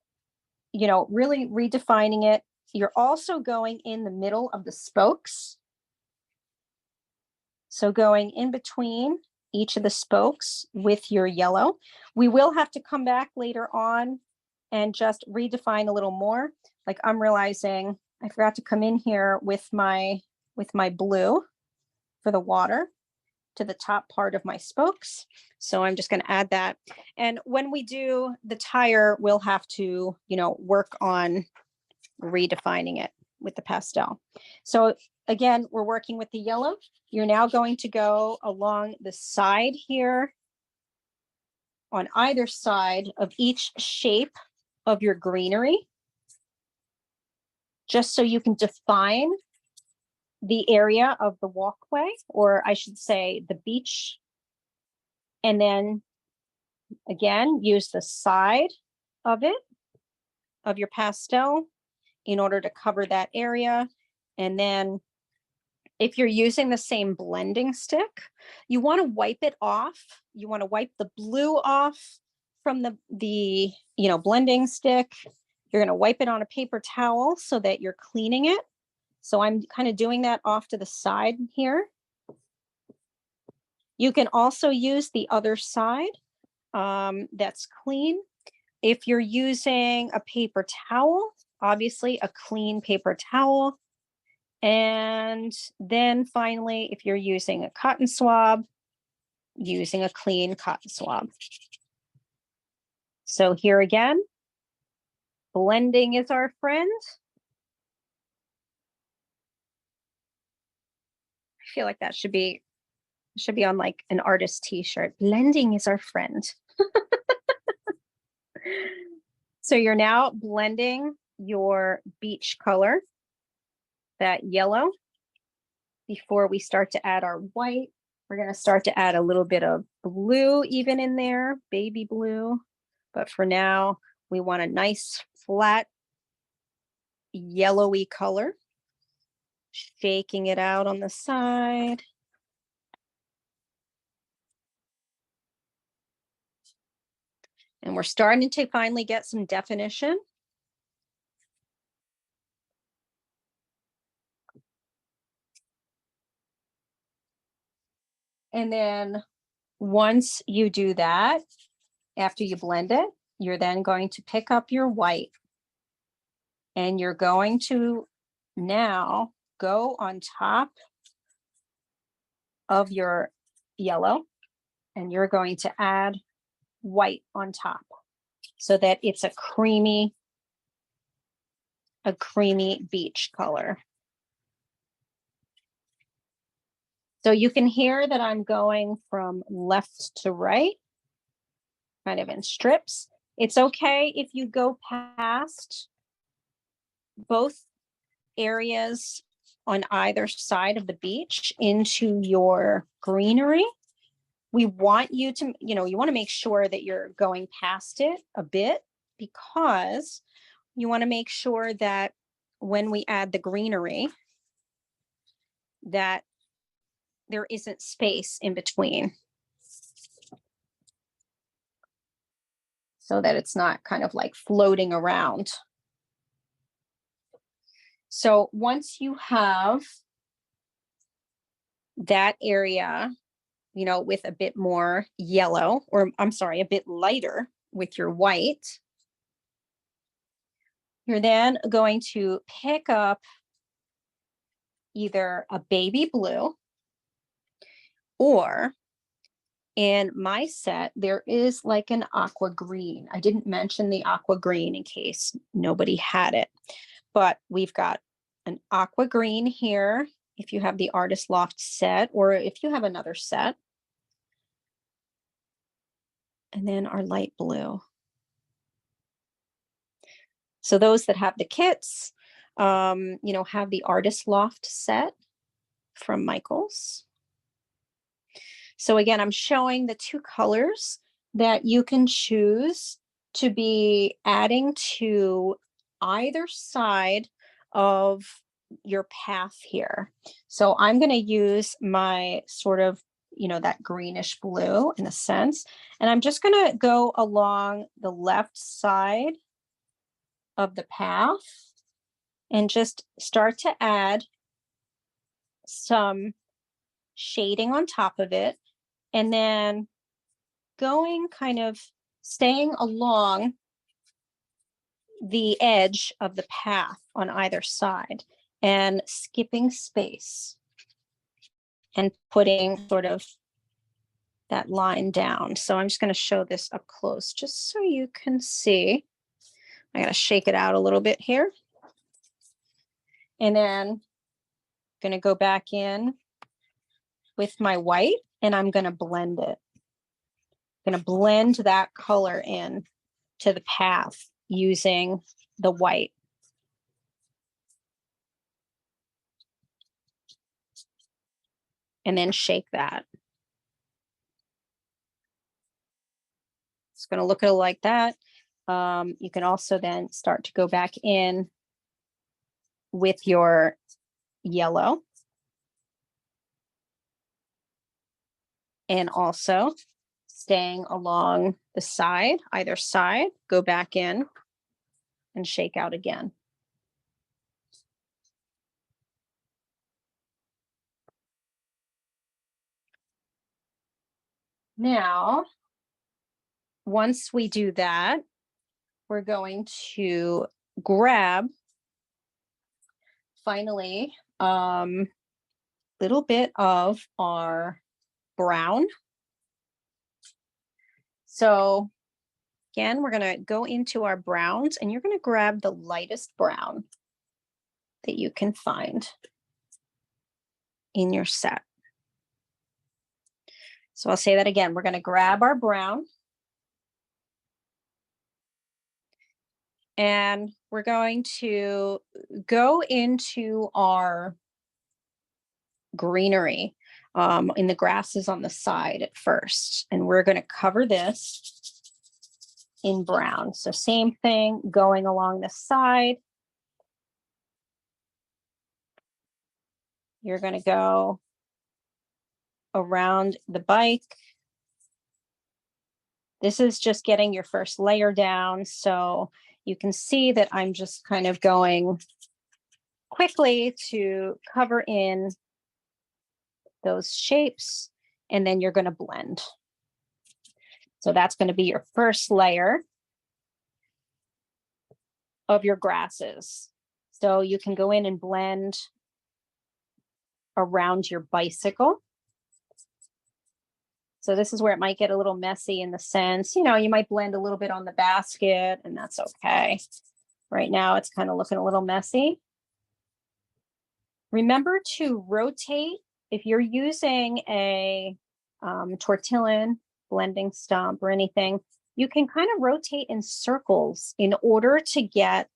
really redefining it. You're also going in the middle of the spokes. So going in between each of the spokes with your yellow. We will have to come back later on and just redefine a little more. Like I'm realizing I forgot to come in here with my blue for the water to the top part of my spokes. So I'm just going to add that. And when we do the tire, we'll have to, work on redefining it with the pastel. So again, we're working with the yellow. You're now going to go along the side here on either side of each shape of your greenery, just so you can define the area of the walkway, or I should say the beach. And then again, use the side of it, of your pastel, in order to cover that area. And then if you're using the same blending stick, you want to wipe it off. You want to wipe the blue off from the blending stick. You're going to wipe it on a paper towel so that you're cleaning it. So I'm kind of doing that off to the side here. You can also use the other side that's clean. If you're using a paper towel, obviously a clean paper towel. And then finally, if you're using a cotton swab, using a clean cotton swab. So here again, blending is our friend. I feel like that should be on like an artist t-shirt. Blending is our friend. So you're now blending your beach color, that yellow. Before we start to add our white, we're going to start to add a little bit of blue even in there, baby blue. But for now, we want a nice flat yellowy color. Shaking it out on the side. And we're starting to finally get some definition. And then once you do that, after you blend it, you're then going to pick up your white. And you're going to now go on top of your yellow, and you're going to add white on top so that it's a creamy beach color. So you can hear that I'm going from left to right, kind of in strips. It's okay if you go past both areas on either side of the beach into your greenery. We want you to, you want to make sure that you're going past it a bit, because you want to make sure that when we add the greenery, that there isn't space in between, so that it's not kind of like floating around. So once you have that area, with a bit more yellow, or I'm sorry, a bit lighter with your white, you're then going to pick up either a baby blue, or in my set, there is like an aqua green. I didn't mention the aqua green in case nobody had it, but we've got an aqua green here if you have the Artist Loft set, or if you have another set. And then our light blue. So those that have the kits, have the Artist Loft set from Michaels. So again, I'm showing the two colors that you can choose to be adding to either side of your path here. So I'm going to use my sort of you know, that greenish blue in a sense. And I'm just going to go along the left side of the path and just start to add some shading on top of it. And then going kind of staying along the edge of the path on either side and skipping space and putting sort of that line down. So I'm just going to show this up close just so you can see. I got to shake it out a little bit here. And then going to go back in with my white and I'm going to blend it. I'm going to blend that color in to the path using the white. And then shake that. It's going to look like that. You can also then start to go back in with your yellow. And also staying along the side, either side, go back in and shake out again. Now, once we do that, we're going to grab, finally, little bit of our brown. So again, we're going to go into our browns and you're going to grab the lightest brown that you can find in your set. So I'll say that again. We're going to grab our brown and we're going to go into our greenery in the grasses on the side at first. And we're going to cover this in brown. So same thing going along the side. You're going to go around the bike. This is just getting your first layer down. So you can see that I'm just kind of going quickly to cover in those shapes, and then you're going to blend. So that's going to be your first layer of your grasses. So you can go in and blend around your bicycle. So this is where it might get a little messy in the sense, you know, you might blend a little bit on the basket and that's okay. Right now it's kind of looking a little messy. Remember to rotate. If you're using a tortillon blending stump or anything, you can kind of rotate in circles in order to get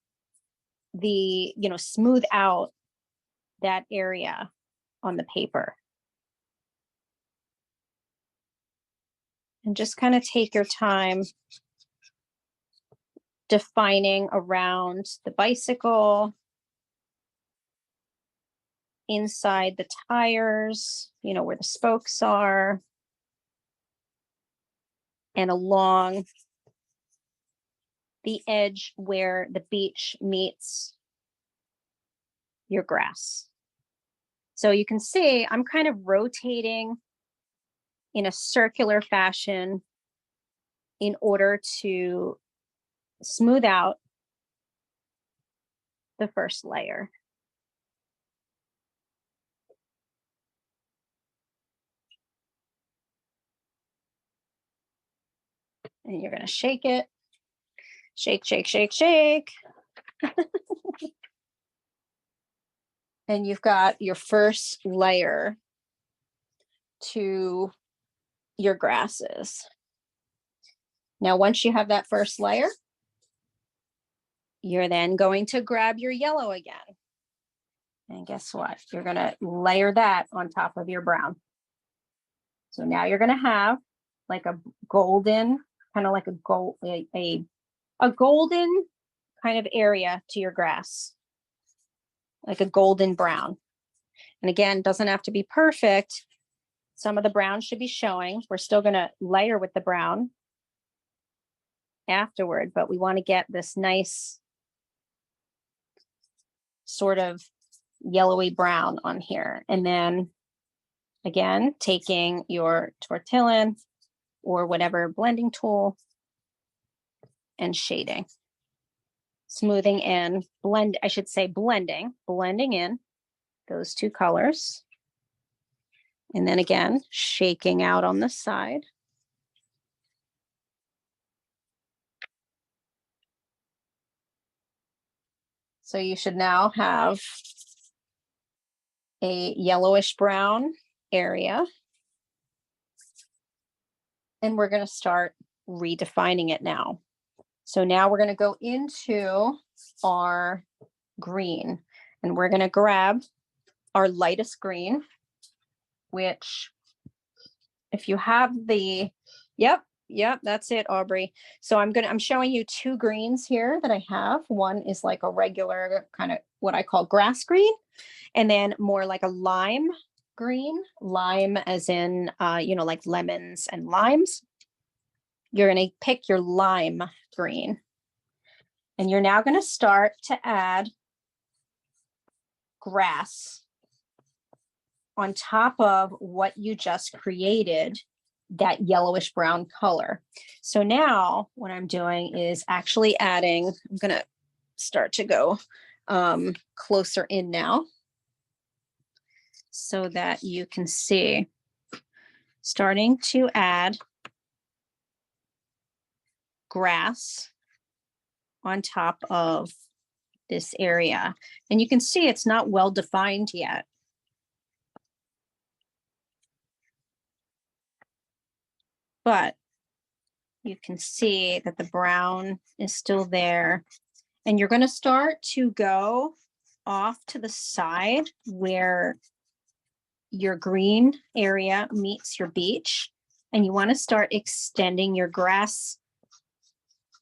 the, you know, smooth out that area on the paper. And just kind of take your time defining around the bicycle, inside the tires, you know, where the spokes are, and along the edge where the beach meets your grass. So you can see I'm kind of rotating in a circular fashion in order to smooth out the first layer. And you're going to shake it. Shake, shake, shake, shake. And you've got your first layer to your grasses. Now, once you have that first layer, you're then going to grab your yellow again. And guess what? You're going to layer that on top of your brown. So now you're going to have like a golden, kind of like a gold, a golden kind of area to your grass, like a golden brown. And again, doesn't have to be perfect. Some of the brown should be showing. We're still going to layer with the brown afterward, but we want to get this nice sort of yellowy brown on here. And then again, taking your tortillon or whatever blending tool and shading, smoothing in, blending in those two colors. And then again, shaking out on the side. So you should now have a yellowish brown area. And we're going to start redefining it now. So now we're going to go into our green, and we're going to grab our lightest green, which if you have the, yep, that's it, Aubrey. So I'm showing you two greens here that I have. One is like a regular kind of what I call grass green, and then more like a lime green, lime as in, like lemons and limes. You're going to pick your lime green, and you're now going to start to add grass on top of what you just created, that yellowish brown color. So now what I'm doing is actually adding, I'm going to start to go closer in now so that you can see, starting to add grass on top of this area. And you can see it's not well defined yet. But you can see that the brown is still there. And you're going to start to go off to the side where your green area meets your beach. And you want to start extending your grass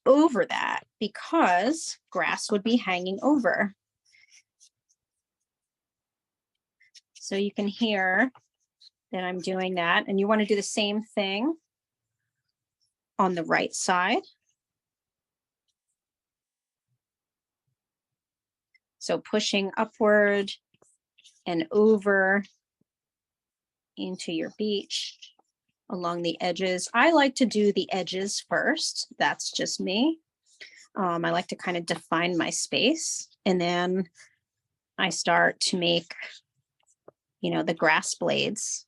over that, because grass would be hanging over. So you can hear that I'm doing that. And you want to do the same thing on the right side. So pushing upward and over into your beach along the edges. I like to do the edges first. That's just me. I like to kind of define my space, and then I start to make, the grass blades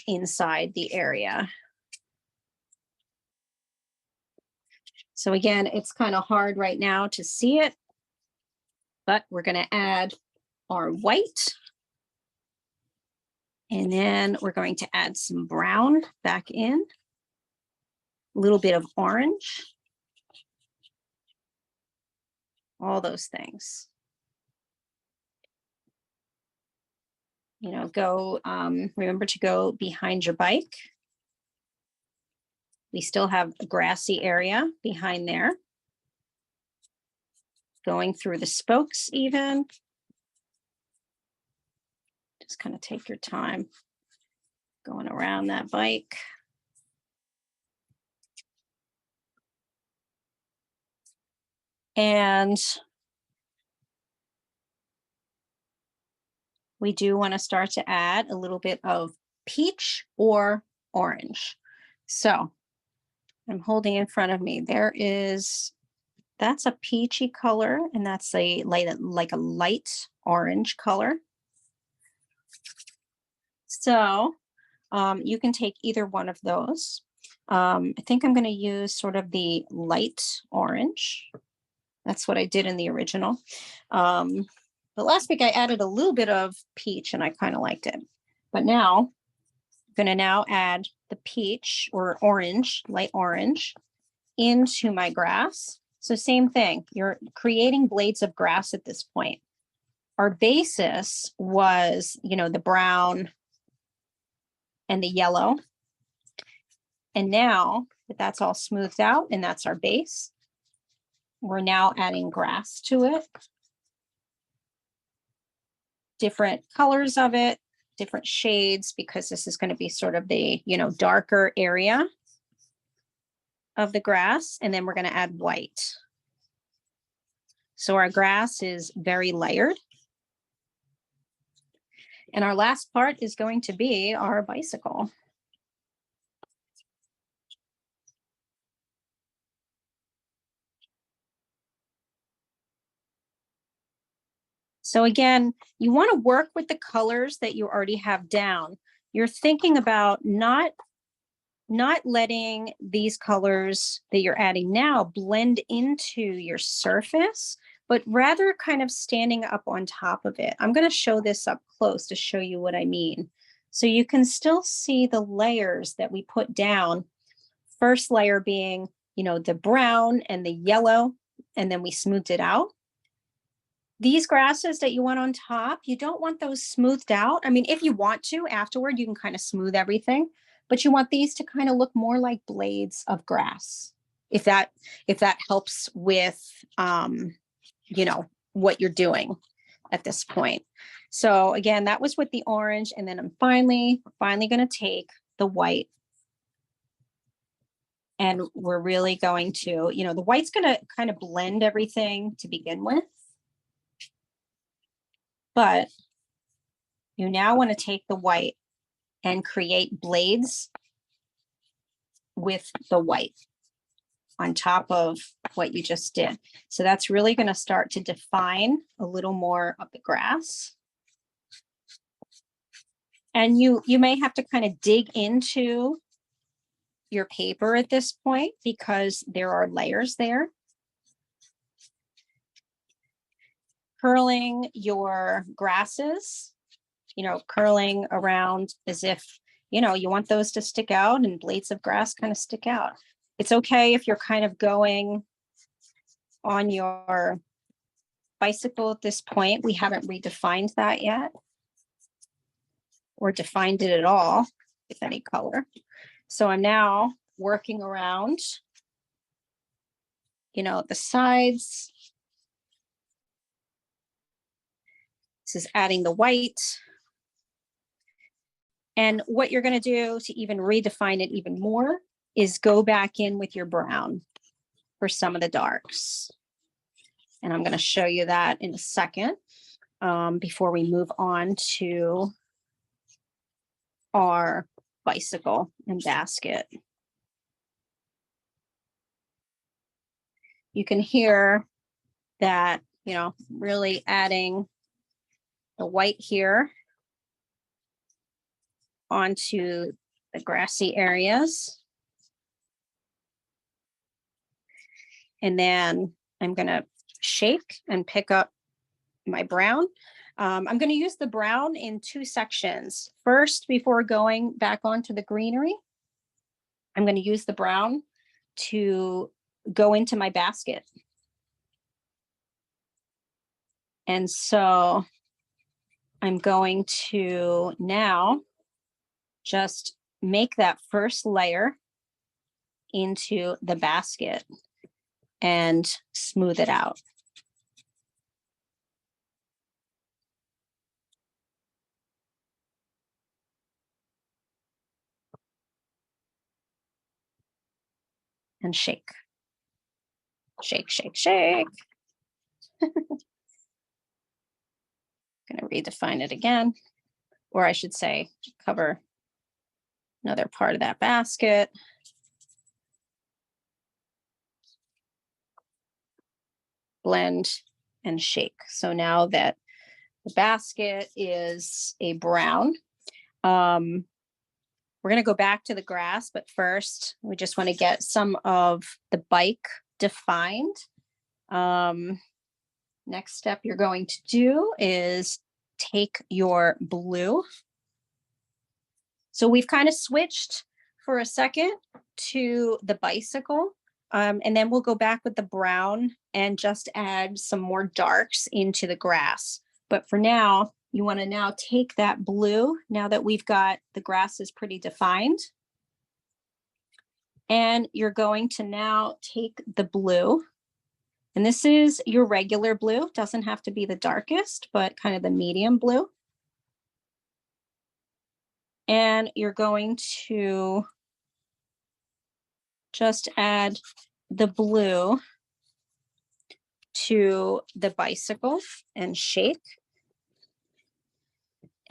inside the area. So again, it's kind of hard right now to see it, but we're going to add our white. And then we're going to add some brown back in, a little bit of orange, all those things. Remember to go behind your bike. We still have a grassy area behind there. Going through the spokes even. Just kind of take your time going around that bike. And we do want to start to add a little bit of peach or orange. So I'm holding in front of me. That's a peachy color, and that's like a light orange color. So you can take either one of those. I think I'm going to use sort of the light orange. That's what I did in the original. But last week I added a little bit of peach and I kind of liked it. But now I'm going to now add the peach or orange, light orange, into my grass. So same thing, you're creating blades of grass at this point. Our basis was, the brown and the yellow. And now that that's all smoothed out and that's our base, we're now adding grass to it. Different colors of it. different shades because this is going to be sort of the, darker area of the grass. And then we're going to add white. So our grass is very layered. And our last part is going to be our bicycle. So again, you want to work with the colors that you already have down. You're thinking about not letting these colors that you're adding now blend into your surface, but rather kind of standing up on top of it. I'm going to show this up close to show you what I mean. So you can still see the layers that we put down. First layer being, the brown and the yellow, and then we smoothed it out. These grasses that you want on top, you don't want those smoothed out. I mean, if you want to afterward, you can kind of smooth everything, but you want these to kind of look more like blades of grass. If that helps with, what you're doing at this point. So again, that was with the orange. And then I'm finally going to take the white. And we're really going to, the white's going to kind of blend everything to begin with. But you now want to take the white and create blades with the white on top of what you just did. So that's really going to start to define a little more of the grass. And you may have to kind of dig into your paper at this point because there are layers there. Curling your grasses, curling around as if, you want those to stick out and blades of grass kind of stick out. It's okay if you're kind of going on your bicycle at this point. We haven't redefined that yet or defined it at all with any color. So I'm now working around, the sides. This is adding the white. And what you're going to do to even redefine it even more is go back in with your brown for some of the darks. And I'm going to show you that in a second before we move on to our bicycle and basket. You can hear that, really adding the white here onto the grassy areas. And then I'm going to shake and pick up my brown. I'm going to use the brown in two sections. First, before going back onto the greenery, I'm going to use the brown to go into my basket. And so I'm going to now just make that first layer into the basket and smooth it out. And shake. Shake, shake, shake. Going to redefine it again, or I should say cover another part of that basket. Blend and shake. So now that the basket is a brown, we're going to go back to the grass, but first we just want to get some of the bike defined. Next step you're going to do is take your blue. So we've kind of switched for a second to the bicycle. And then we'll go back with the brown and just add some more darks into the grass. But for now, you want to now take that blue, now that we've got the grass is pretty defined. And you're going to now take the blue. And this is your regular blue. Doesn't have to be the darkest, but kind of the medium blue. And you're going to just add the blue to the bicycle and shake.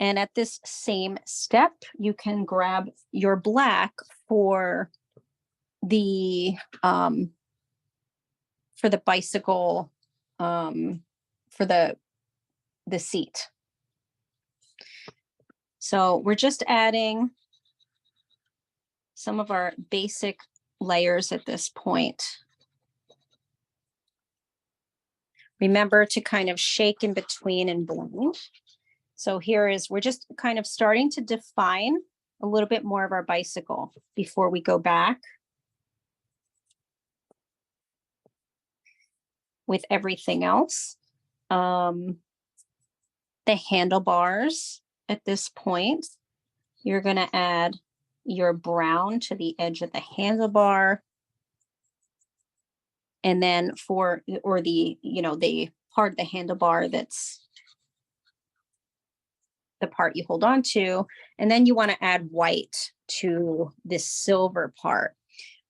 And at this same step, you can grab your black for the bicycle, for the seat. So we're just adding some of our basic layers at this point. Remember to kind of shake in between and blend. So we're just kind of starting to define a little bit more of our bicycle before we go back with everything else. The handlebars at this point, you're going to add your brown to the edge of the handlebar. And then the part of the handlebar that's the part you hold on to. And then you want to add white to this silver part.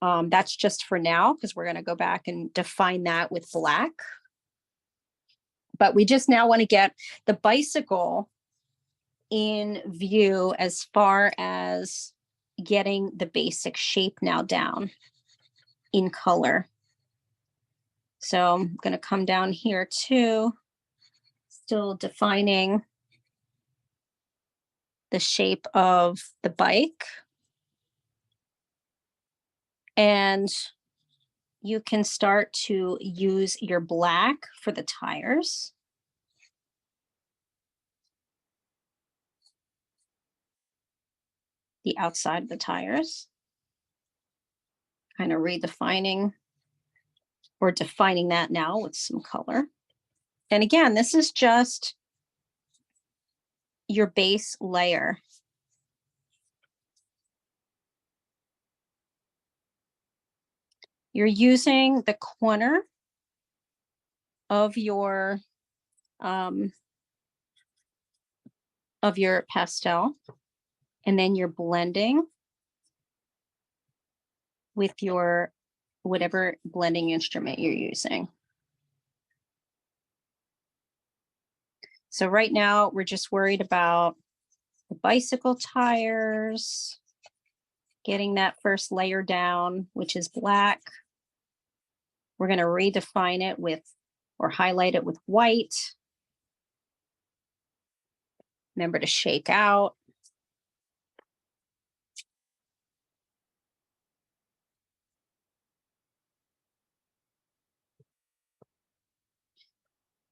That's just for now, because we're going to go back and define that with black. But we just now want to get the bicycle in view as far as getting the basic shape now down in color. So I'm going to come down here too, still defining the shape of the bike. And you can start to use your black for the tires. The outside of the tires. Kind of redefining or defining that now with some color. And again, this is just your base layer. You're using the corner of your pastel, and then you're blending with your whatever blending instrument you're using. So right now we're just worried about the bicycle tires, getting that first layer down, which is black. We're going to redefine it with, or highlight it with white. Remember to shake out.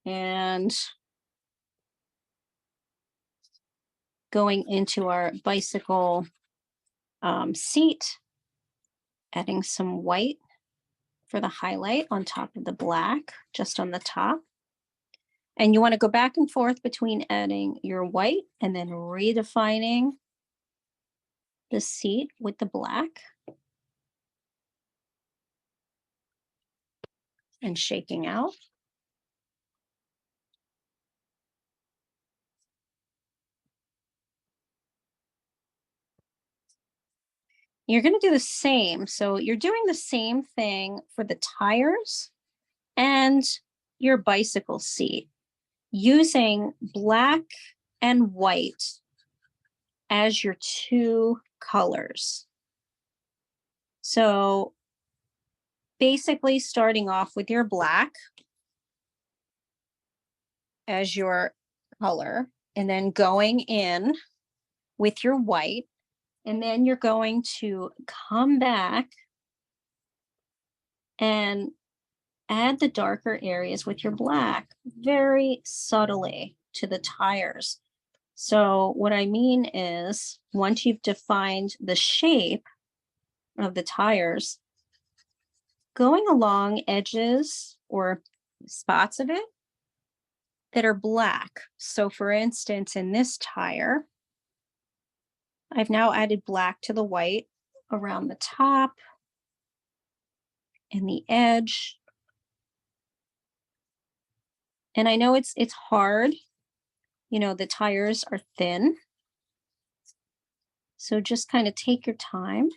And going into our bicycle seat, adding some white for the highlight on top of the black, just on the top. And you want to go back and forth between adding your white and then redefining the seat with the black and shaking out. You're going to do the same. So you're doing the same thing for the tires and your bicycle seat, using black and white as your two colors. So basically starting off with your black as your color, and then going in with your white, and then you're going to come back and add the darker areas with your black very subtly to the tires. So what I mean is, once you've defined the shape of the tires, going along edges or spots of it that are black. So for instance, in this tire, I've now added black to the white around the top and the edge. And I know it's hard, you know, the tires are thin. So just kind of take your time.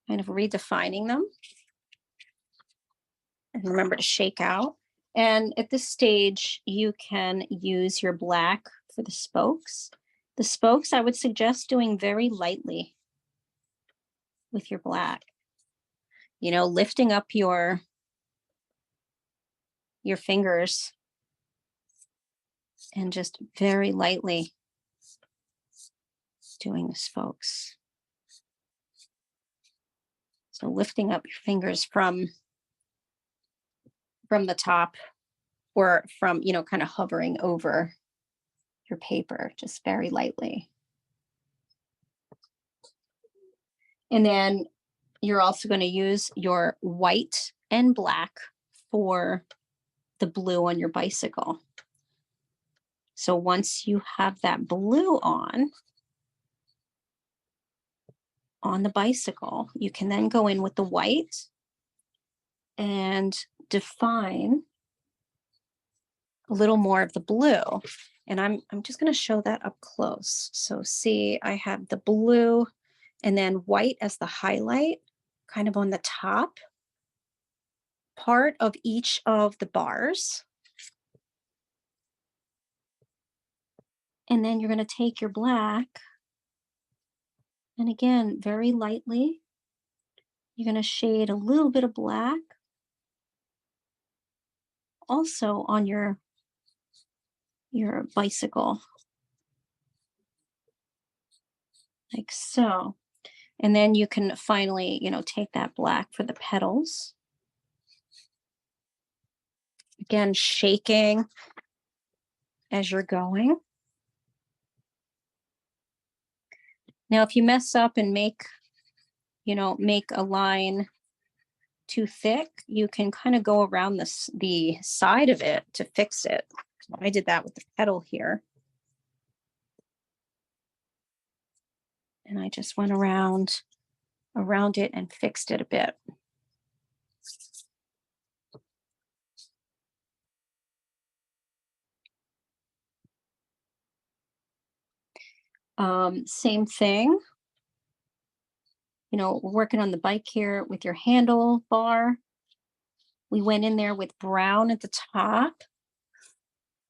Kind of redefining them. And remember to shake out. And at this stage, you can use your black for the spokes. The spokes, I would suggest doing very lightly with your black. You know, lifting up your fingers and just very lightly doing the spokes. So lifting up your fingers from the top, or from, you know, kind of hovering over your paper, just very lightly. And then you're also going to use your white and black for the blue on your bicycle. So once you have that blue on the bicycle, you can then go in with the white and define a little more of the blue. And I'm just going to show that up close. So see, I have the blue and then white as the highlight, kind of on the top part of each of the bars. And then you're going to take your black, and again, very lightly, you're going to shade a little bit of black also on your bicycle, like so. And then you can finally, you know, take that black for the petals. Again, shaking as you're going. Now, if you mess up and make a line too thick, you can kind of go around the side of it to fix it. So I did that with the petal here. And I just went around it and fixed it a bit. Same thing. You know, we're working on the bike here with your handle bar. We went in there with brown at the top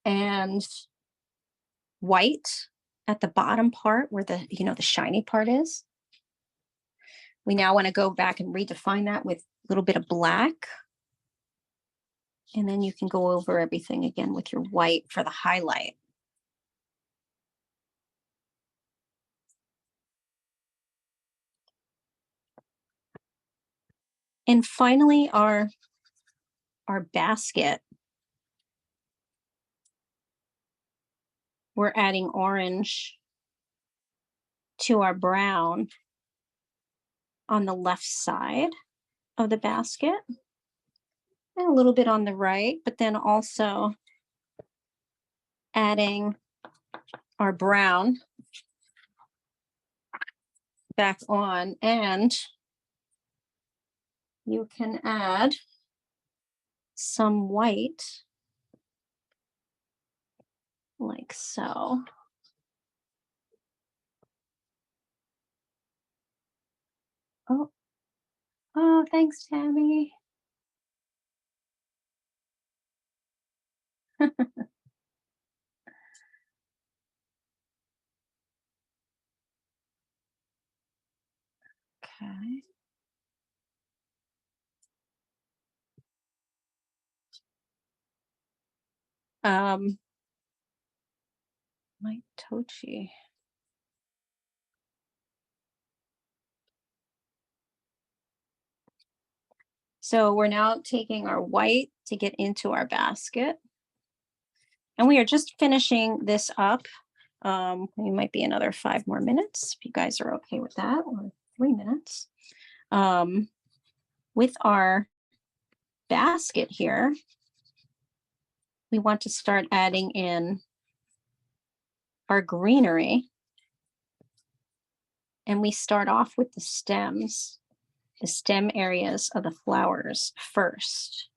and white at the bottom part where the shiny part is. We now want to go back and redefine that with a little bit of black. And then you can go over everything again with your white for the highlight. And finally, our basket. We're adding orange to our brown on the left side of the basket, and a little bit on the right, but then also adding our brown back on. And you can add some white like so. Oh, thanks, Tammy. Okay. My Tochi. So we're now taking our white to get into our basket. And we are just finishing this up. We might be another 5 more minutes, if you guys are okay with that, or 3 minutes. With our basket here, we want to start adding in our greenery. And we start off with the stems, the stem areas of the flowers first.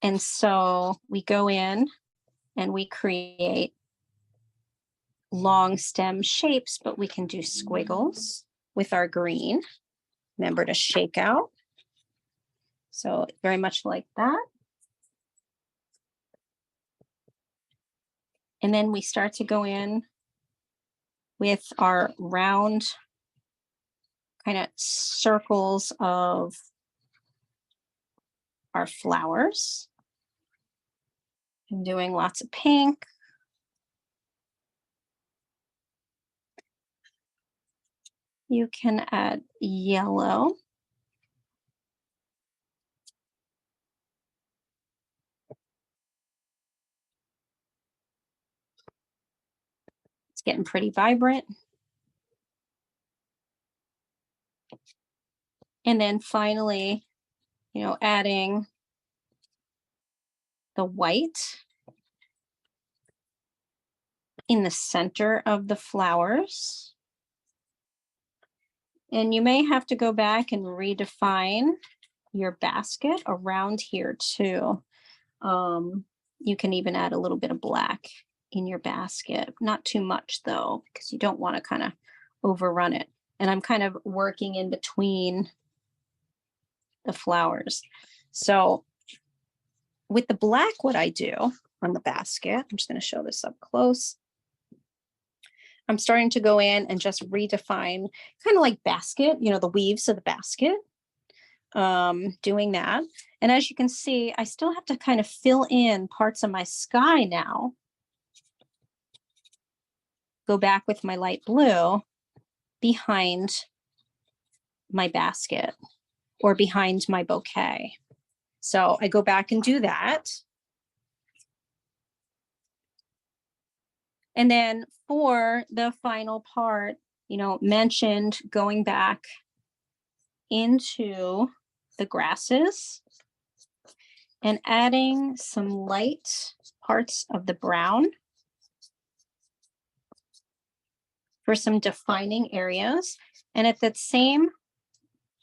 And so we go in and we create long stem shapes, but we can do squiggles with our green. Remember to shake out. So very much like that. And then we start to go in with our round kind of circles of our flowers. I'm doing lots of pink. You can add yellow. It's getting pretty vibrant. And then finally, adding the white in the center of the flowers. And you may have to go back and redefine your basket around here too. You can even add a little bit of black in your basket. Not too much though, because you don't want to kind of overrun it. And I'm kind of working in between the flowers. So with the black, what I do on the basket, I'm just going to show this up close. I'm starting to go in and just redefine kind of like basket, the weaves of the basket, doing that. And as you can see, I still have to kind of fill in parts of my sky now. Go back with my light blue behind my basket or behind my bouquet. So I go back and do that. And then for the final part, mentioned going back into the grasses and adding some light parts of the brown for some defining areas. And at that same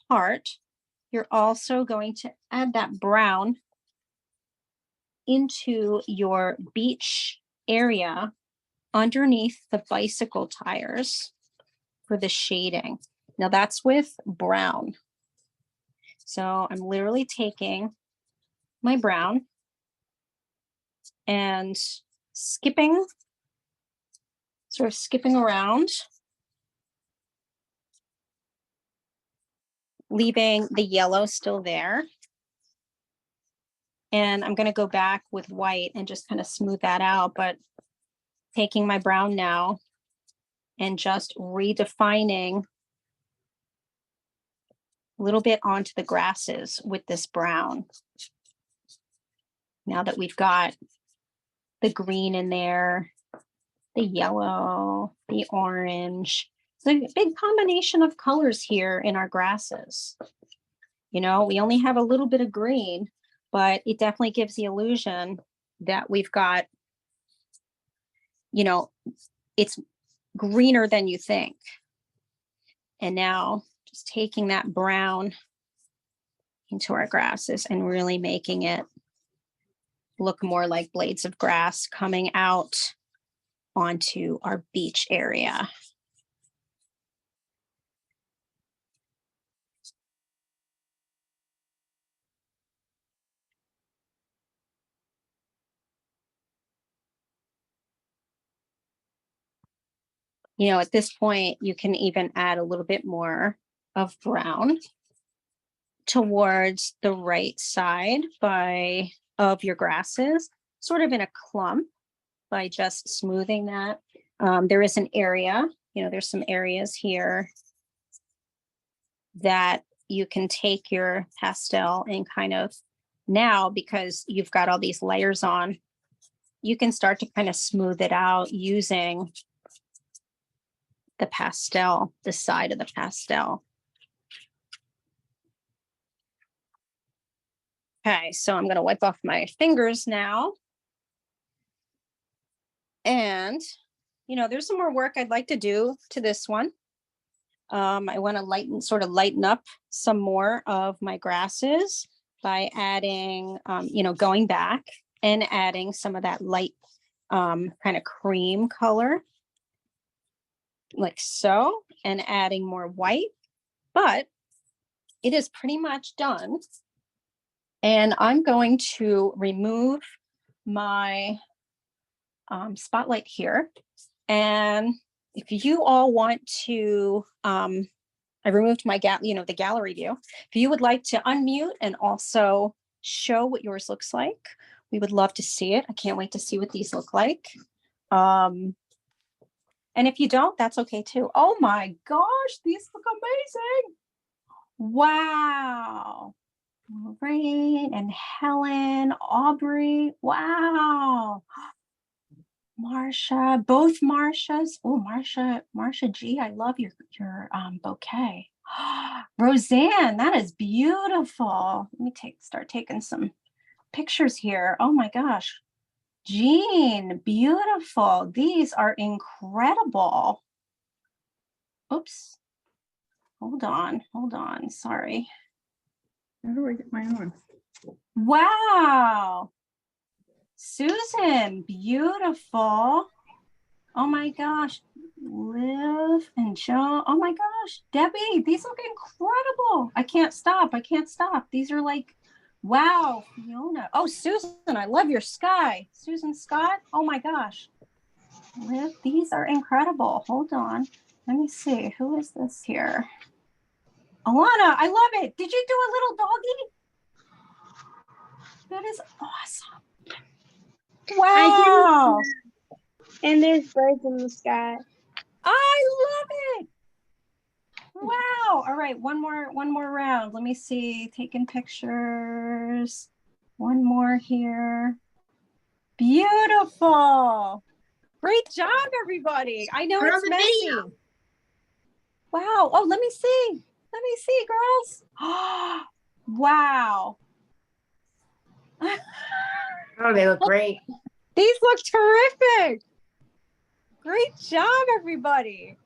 part, you're also going to add that brown into your beach area underneath the bicycle tires for the shading. Now that's with brown. So I'm literally taking my brown and sort of skipping around, leaving the yellow still there. And I'm going to go back with white and just kind of smooth that out, but taking my brown now and just redefining a little bit onto the grasses with this brown. Now that we've got the green in there, the yellow, the orange, it's a big combination of colors here in our grasses. We only have a little bit of green, but it definitely gives the illusion that we've got, it's greener than you think. And now just taking that brown into our grasses and really making it look more like blades of grass coming out onto our beach area. At this point, you can even add a little bit more of brown towards the right side of your grasses, sort of in a clump by just smoothing that. There is an area, there's some areas here that you can take your pastel and kind of now, because you've got all these layers on, you can start to kind of smooth it out using the pastel, the side of the pastel. Okay, so I'm going to wipe off my fingers now. And, there's some more work I'd like to do to this one. I want to lighten up some more of my grasses by adding, going back and adding some of that light kind of cream color, like so, and adding more white, but it is pretty much done. And I'm going to remove my spotlight here. And if you all want to, I removed my the gallery view. If you would like to unmute and also show what yours looks like, we would love to see it. I can't wait to see what these look like. And if you don't, that's okay too. Oh my gosh, these look amazing. Wow. Lorraine and Helen, Aubrey. Wow. Marsha, both Marshas. Oh, Marsha G, I love your bouquet. Roseanne, that is beautiful. Let me start taking some pictures here. Oh my gosh. Jean, beautiful. These are incredible. Oops. Hold on. Sorry.
How do I get my own?
Wow. Susan, beautiful. Oh my gosh. Liv and Joe. Oh my gosh. Debbie, these look incredible. I can't stop. These are like, wow. Fiona. Oh, Susan, I love your sky. Susan Scott. Oh my gosh. Liv, these are incredible. Hold on. Let me see. Who is this here? Alana, I love it. Did you do a little doggy? That is awesome. Wow.
And there's birds in the sky.
I love it. Wow. All right, one more round. Let me see. Taking pictures. One more here. Beautiful. Great job, everybody. I know it's messy. Video. Wow. Oh, let me see. Let me see, girls. Wow.
Oh, they look great.
These look terrific. Great job, everybody.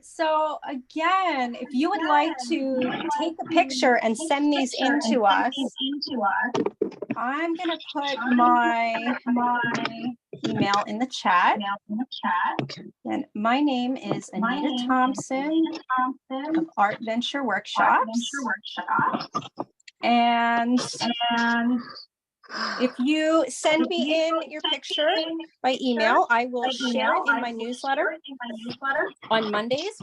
So again, if you would like to take a picture and send these in to us, I'm gonna put my email in the chat. And my name is Anita Thompson of Art Venture Workshops. And if you send me in your picture by email, I will share it in my newsletter on Mondays.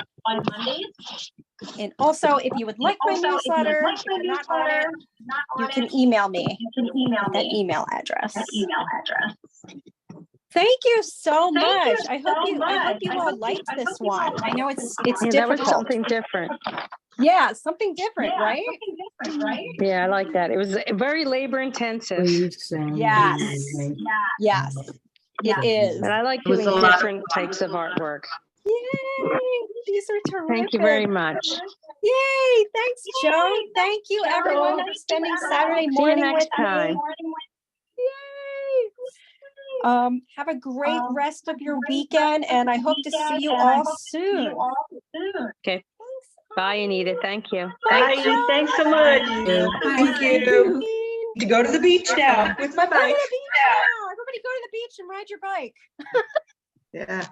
And also, if you would like my newsletter, if you're not on it, you can email me at that email address. Thank you so much. I hope you all liked this one. I know it's difficult.
That was something different.
Yeah, something different, right?
Yeah, I like that. It was very labor intensive.
Yes, it is.
And I like doing different types of artwork.
Yay! These are terrific.
Thank you very much.
Yay! Thanks, Joe. Thank you, everyone, for spending Saturday morning with me. Yay! Have a great rest of your weekend, and I hope to see you all soon.
Okay. Bye, Anita. Thank you.
Bye. Thanks so much.
Thank you. To go to the beach now with my bike.
Go to the beach now. Everybody go to the beach and ride your bike.
Yeah.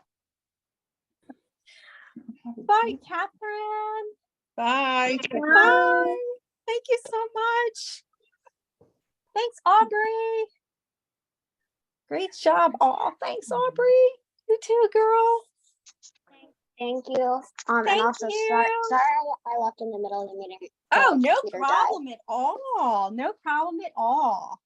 Bye, Catherine.
Bye.
Bye. Thank you so much. Thanks, Aubrey. Great job. Oh, thanks, Aubrey. You too, girl.
Thank you.
Thank
and also
you.
sorry I left in the middle of the meeting.
Oh, no problem at all. No problem at all.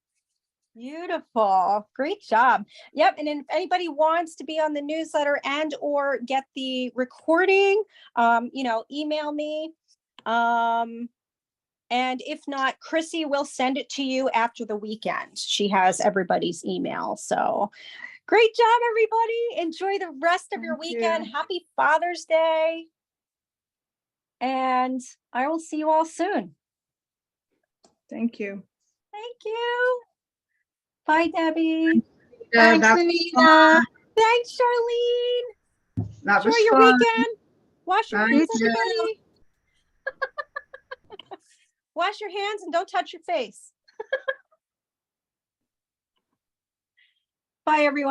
Beautiful. Great job. Yep. And if anybody wants to be on the newsletter and or get the recording, email me. And if not, Chrissy will send it to you after the weekend. She has everybody's email. So great job, everybody. Enjoy the rest of your weekend. Happy Father's Day. And I will see you all soon.
Thank you.
Thank you. Bye, Debbie.
Thanks,
Anita. Thanks, Charlene. Enjoy your weekend. Wash your hands, everybody. Wash your hands and don't touch your face. Bye, everyone.